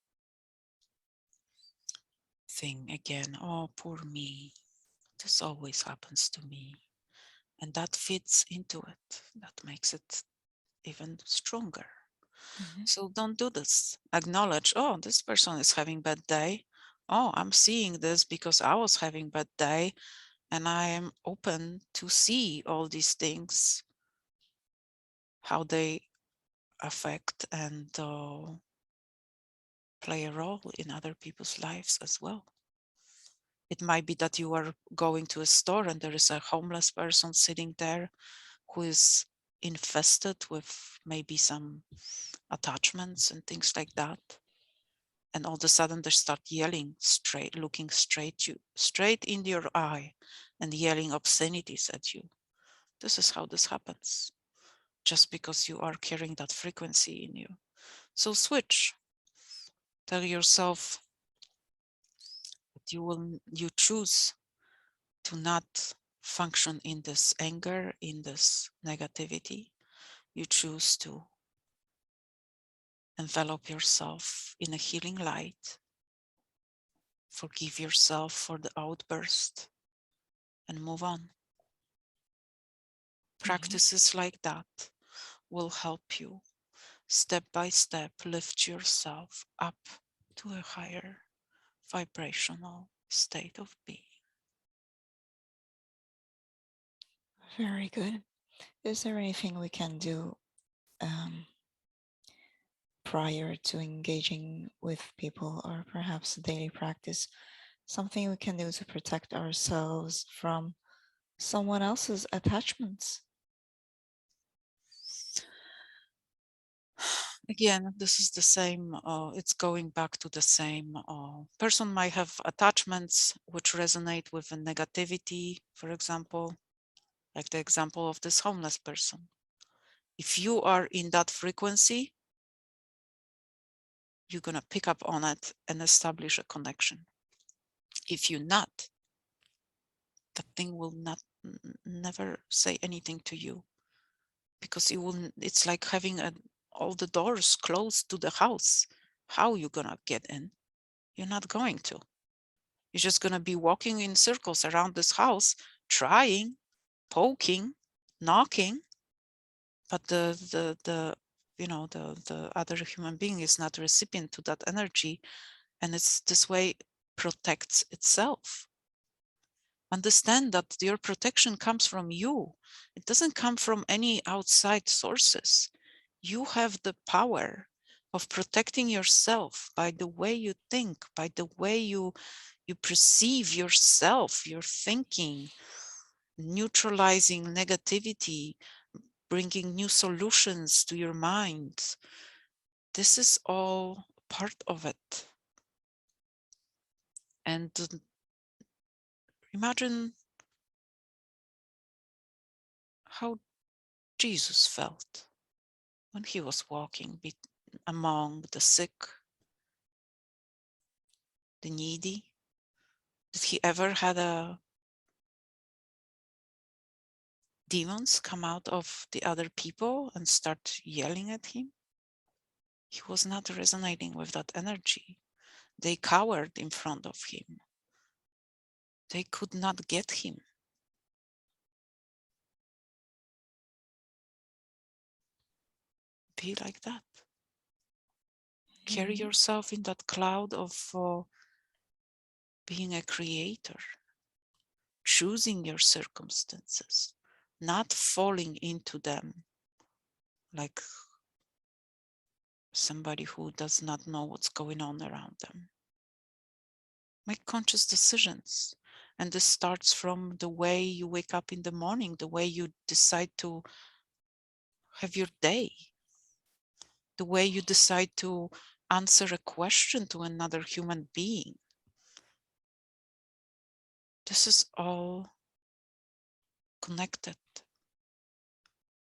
think again, oh, poor me. This always happens to me. And that fits into it. That makes it even stronger. Mhm. So don't do this. Acknowledge, oh, this person is having bad day. Oh, I'm seeing this because I was having bad day, and I am open to see all these things, how they affect and play a role in other people's lives as well. It might be that you are going to a store and there is a homeless person sitting there who is infested with maybe some attachments and things like that. And all of a sudden they start yelling straight, looking straight in your eye and yelling obscenities at you. This is how this happens, just because you are carrying that frequency in you. So switch. Tell yourself that you choose to not function in this anger, in this negativity. You choose to envelop yourself in a healing light. Forgive yourself for the outburst and move on. Mhm. Practices like that will help you step by step lift yourself up to a higher vibrational state of being. Very good. Is there anything we can do um, prior to engaging with people, or perhaps a daily practice? Something we can do to protect ourselves from someone else's attachments? Again, this is the same, it's going back to the same. Person might have attachments which resonate with a negativity, for example, like the example of this homeless person. If you are in that frequency, you're going to pick up on it and establish a connection. If you're not, the thing will never say anything to you, because it's like having all the doors closed to the house. How you going to get in? You're not going to. You're just going to be walking in circles around this house, trying, poking, knocking, but the other human being is not recipient to that energy, and it's this way protects itself. Understand that your protection comes from you. It doesn't come from any outside sources. You have the power of protecting yourself by the way you think, by the way you perceive yourself, your thinking, neutralizing negativity, bringing new solutions to your mind. This is all part of it. And imagine how Jesus felt when he was walking among the sick, the needy. Did he ever had a demons come out of the other people and start yelling at him? He was not resonating with that energy. They cowered in front of him. They could not get him. Be like that. Carry Mhm. yourself in that cloud of being a creator, choosing your circumstances, not falling into them like somebody who does not know what's going on around them. Make conscious decisions. And this starts from the way you wake up in the morning, the way you decide to have your day, the way you decide to answer a question to another human being. This is all connected.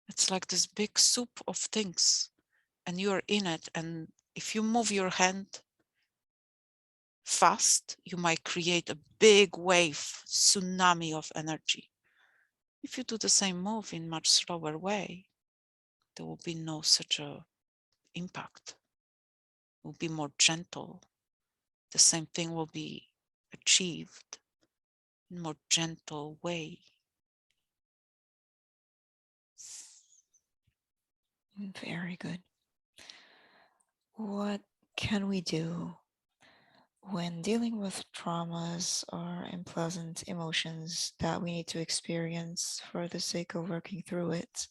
It's like this big soup of things, and you're in it. And if you move your hand fast, you might create a big wave, tsunami of energy. If you do the same move in much slower way, there will be no such a impact. It will be more gentle. The same thing will be achieved in a more gentle way. Very good. What can we do when dealing with traumas or unpleasant emotions that we need to experience for the sake of working through it?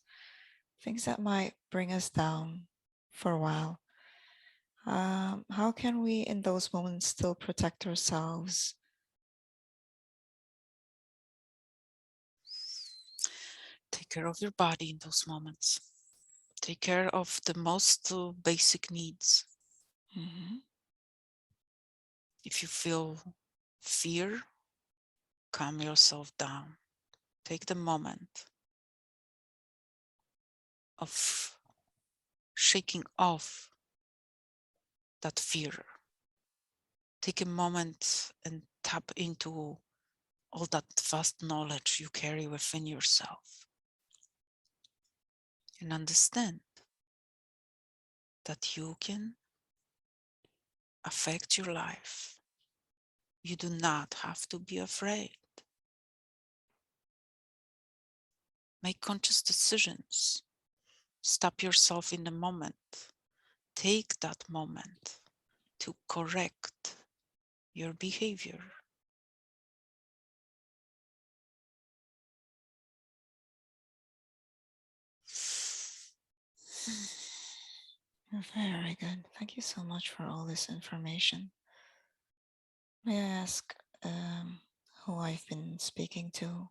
Things that might bring us down for a while. How can we, in those moments, still protect ourselves? Take care of your body in those moments. Take care of the most basic needs. Mm-hmm. If you feel fear, calm yourself down. Take the moment of shaking off that fear. Take a moment and tap into all that vast knowledge you carry within yourself. And understand that you can affect your life. You do not have to be afraid. Make conscious decisions. Stop yourself in the moment. Take that moment to correct your behavior. Very good. Thank you so much for all this information. May I ask who I've been speaking to?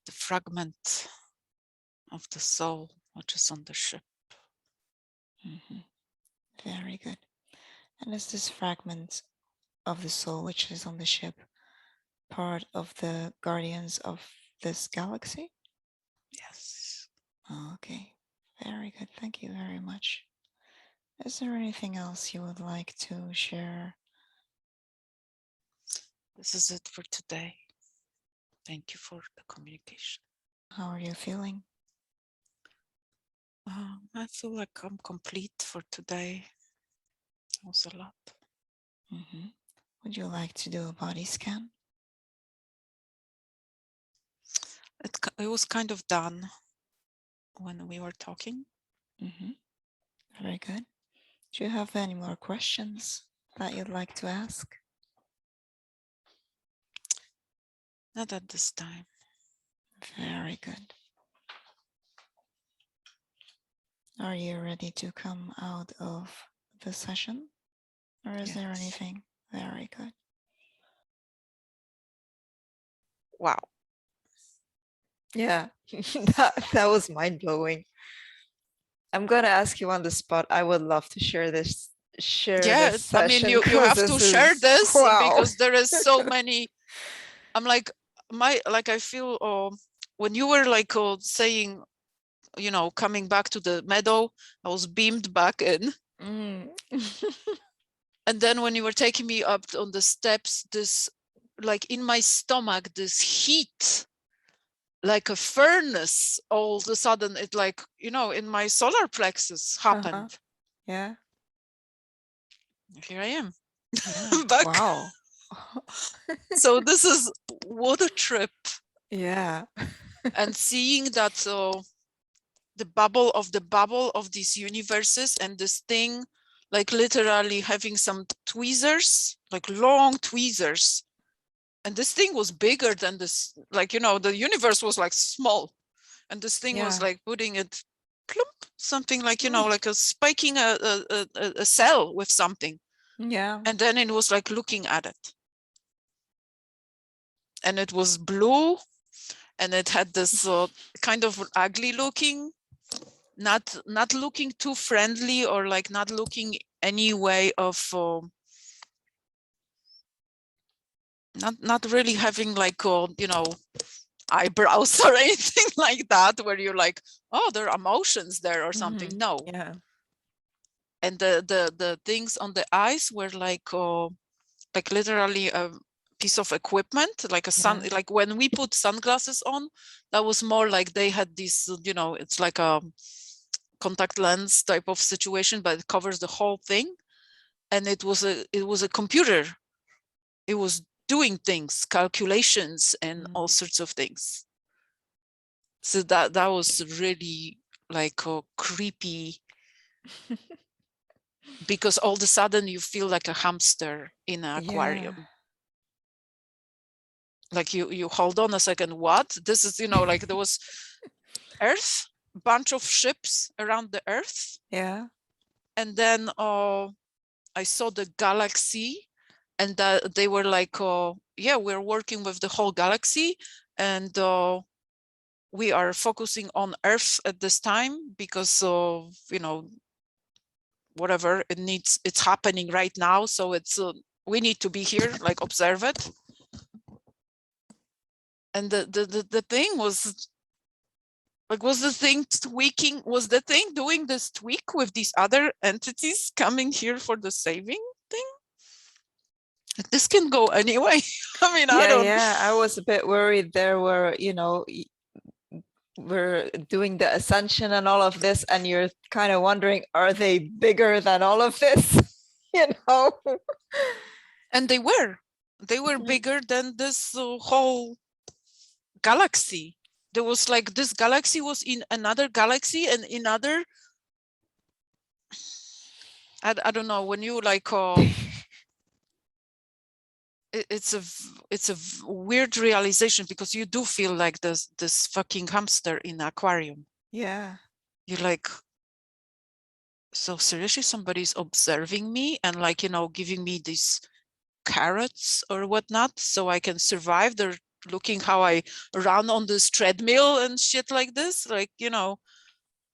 The fragment of the soul which is on the ship. Mm-hmm. Very good. And is this fragment of the soul which is on the ship part of the guardians of this galaxy? Yes. Oh, okay. Very good. Thank you very much. Is there anything else you would like to share? This is it for today. Thank you for the communication. How are you feeling? I feel like I'm complete for today. That was a lot. Mm-hmm. Would you like to do a body scan? It was kind of done when we were talking. Mm-hmm. Very good. Do you have any more questions that you'd like to ask? Not at this time. Very good. Are you ready to come out of the session? Or is there Yes. anything? Very good. Wow. Yeah, that was mind blowing. I'm gonna ask you on the spot. I would love to share Yeah, this I mean, session you because have to this share is this wow. because there is so many. I'm like I feel when you were like saying, coming back to the meadow, I was beamed back in. Mm. And then when you were taking me up on the steps, this like in my stomach, this heat, like a furnace, all of a sudden it like, in my solar plexus Uh-huh. happened. Yeah. Here I am Yeah. back. Wow. So this is what a trip. Yeah. And seeing that the bubble of these universes, and this thing like literally having some tweezers, like long tweezers, and this thing was bigger than this, like the universe was like small, and this thing was Yeah. like putting it plump, something like Mm. like a spiking a cell with something, Yeah. and then it was like looking at it, and it was blue, and it had this kind of ugly looking, not looking too friendly, or like not looking any way of not really having like eyebrows or anything like that, where you're like, oh, there are emotions there or something. Mm-hmm. No. Yeah. And the things on the eyes were like literally a piece of equipment, like a sun, Yeah. like when we put sunglasses on, that was more like they had this, it's like a contact lens type of situation, but it covers the whole thing. And it was a computer. It was doing things, calculations and all sorts of things. So that was really like creepy, because all of a sudden you feel like a hamster in an Yeah. aquarium. Like you hold on a second, what? This is, like there was Earth, bunch of ships around the Earth. Yeah. And then I saw the galaxy, and they were like, yeah, we're working with the whole galaxy, and we are focusing on Earth at this time because of, whatever it's happening right now. So it's we need to be here, like observe it. And the thing was like, was the thing tweaking? Was the thing doing this tweak with these other entities coming here for the saving thing? Like, this can go anyway. I mean, I Yeah, don't. yeah. I was a bit worried there were, we're doing the ascension and all of this, and you're kind of wondering, are they bigger than all of this? You know? And they were bigger than this whole galaxy. There was like, this galaxy was in another galaxy and in other. I don't know, when you like it's a weird realization, because you do feel like this fucking hamster in an aquarium. Yeah. You're like, so seriously, somebody's observing me and like, giving me these carrots or whatnot so I can survive. They're looking how I run on this treadmill and shit like this. Like,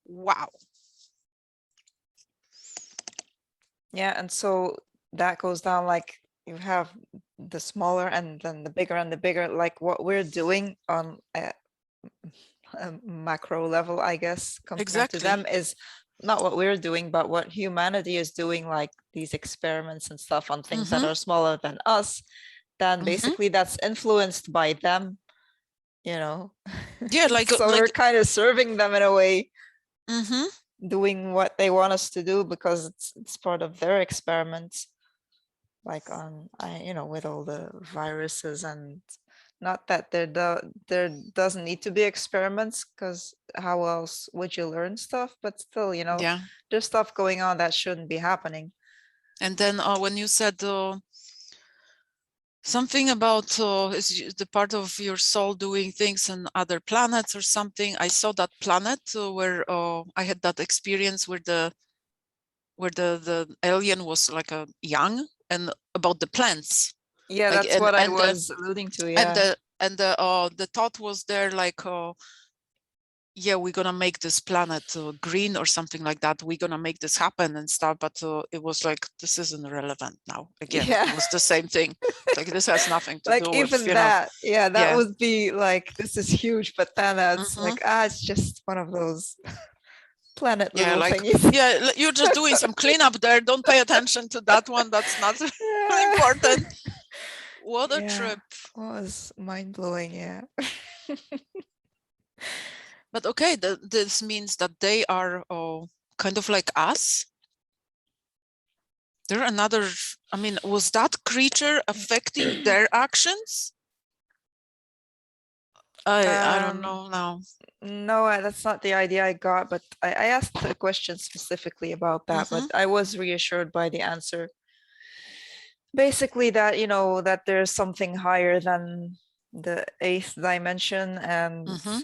wow. Yeah. And so that goes down, like you have the smaller and then the bigger and the bigger, like what we're doing on a macro level, I guess, compared to them Exactly. is not what we're doing, but what humanity is doing, like these experiments and stuff on things that Mm-hmm. are smaller than us. Then Mm-hmm. basically that's influenced by them, you know. Yeah, like So we're like kind of serving them in a way, mm-hmm. doing what they want us to do because it's part of their experiments, like on with all the viruses. And not that there doesn't need to be experiments, because how else would you learn stuff, but still, Yeah. there's stuff going on that shouldn't be happening. And then when you said something about the part of your soul doing things on other planets or something, I saw that planet where I had that experience where the alien was like a young, and about the plants, Yeah, like, that's what I was alluding to. Yeah. and the thought was there, like, yeah, we're gonna make this planet green or something like that, we're gonna make this happen and stuff. But it was like, this isn't relevant now. Again, Yeah. it was the same thing. Like, this has nothing to Like do with, even that, yeah, that yeah. would be like, this is huge, but then that's Hmm. like, it's just one of those planet Yeah, little like, thingies. yeah, you're just doing some cleanup there, don't pay attention to that one, that's not Yeah. important. What a Yeah, trip. was mind-blowing. Yeah. But okay, this means that they are kind of like us. They're another, I mean, was that creature affecting their actions? I don't um know now. no, that's not the idea I got, but I asked the question specifically about that, but Mm-hmm. I was reassured by the answer. Basically that, that there's something higher than the eighth dimension, and Mm-hmm.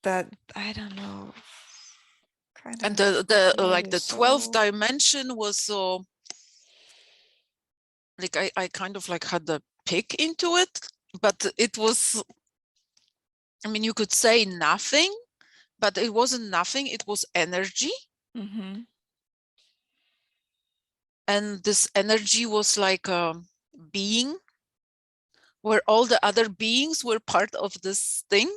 that, I don't know, kind And of the made like it the 12th so. dimension was so, like, I kind of like had the pick into it, but it was, I mean, you could say nothing, but it wasn't nothing, it was energy. Mm-hmm. And this energy was like a being, where all the other beings were part of this thing.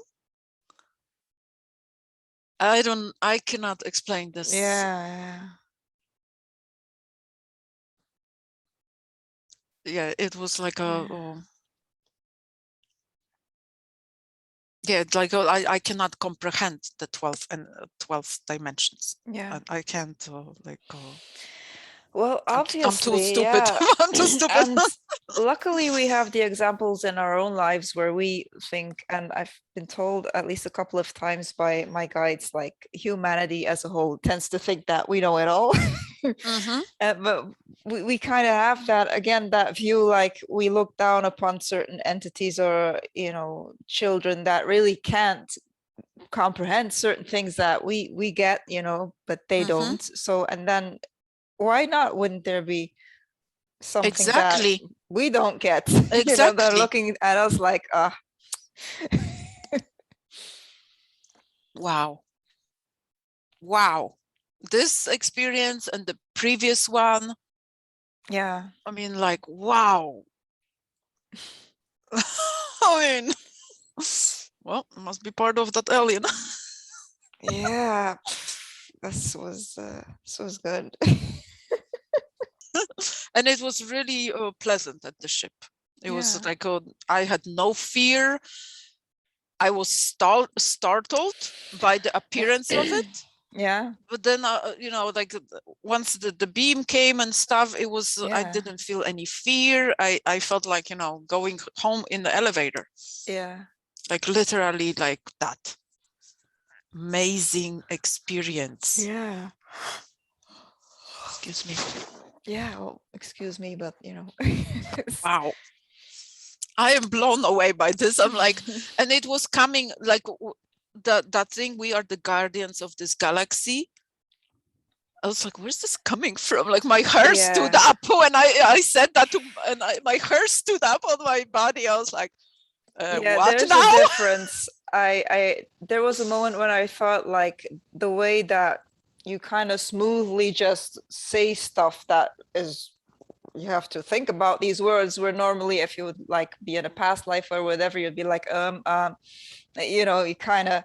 I cannot explain this. Yeah, it was like like I cannot comprehend the 12 dimensions. Yeah. I can't Well, obviously, I'm too stupid. yeah. I'm too stupid. And luckily, we have the examples in our own lives where we think, and I've been told at least a couple of times by my guides, like humanity as a whole tends to think that we know it all. But we kind of have that, again, that view, like we look down upon certain entities or, children that really can't comprehend certain things that we get, but they don't. So, and then why not? Wouldn't there be something Exactly. that we don't get? Exactly. They're looking at us like, Wow. This experience and the previous one. Yeah. I mean, like, wow. I mean, well, it must be part of that alien. Yeah. This was good. And it was really pleasant at the ship. It was like I had no fear. I was startled by the appearance of it. Yeah. But then, like once the beam came and stuff, it was, I didn't feel any fear. I felt like, going home in the elevator. Yeah. Like literally like that. Amazing experience. Yeah. Excuse me. Yeah. Well, excuse me, but Wow. I am blown away by this. I'm like, and it was coming like that thing, we are the guardians of this galaxy. I was like, where's this coming from? Like my hair stood up when I said that and my hair stood up on my body. I was like, what there's now? a difference. There was a moment when I felt like the way that you kind of smoothly just say stuff that is, you have to think about these words, where normally if you would like be in a past life or whatever, you'd be like, you kind of,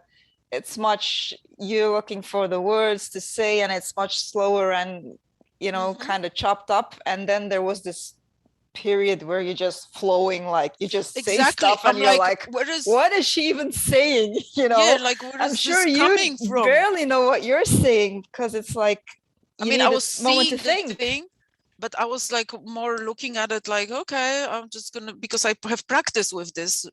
it's much, you're looking for the words to say, and it's much slower and, kind of chopped up. And then there was this period where you're just flowing, like you just say stuff and you're like, what is she even saying? Yeah, like where I'm is sure this coming you from? barely know what you're saying, because it's like, I mean, I was seeing the thing, but I was like more looking at it like, okay, I'm just gonna, because I have practice with this,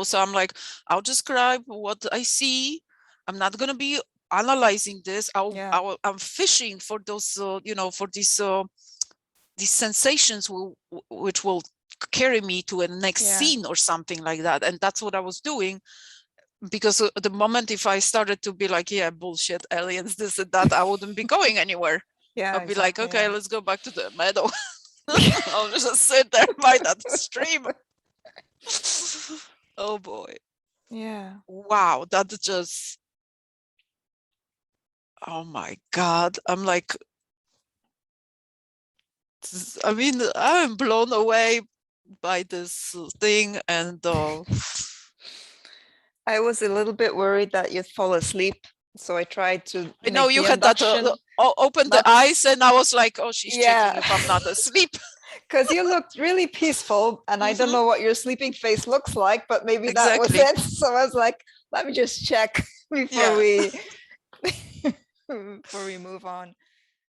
so I'm like, I'll describe what I see. I'm not gonna be analyzing this. I'm fishing for those, for these sensations which will carry me to a next scene or something like that. And that's what I was doing. Because the moment if I started to be like, yeah, bullshit, aliens, this and that, I wouldn't be going anywhere. I'll be like, okay, let's go back to the meadow. I'll just sit there by that stream. Oh boy. Yeah. Wow, that just, oh my God. I'm like, I mean, I'm blown away by this thing. And I was a little bit worried that you'd fall asleep, so I tried to I know you had that open the eyes, and I was like, oh, she's checking if I'm not asleep. Because you looked really peaceful, and I don't know what your sleeping face looks like, but maybe that was it. So I was like, let me just check before we before we move on.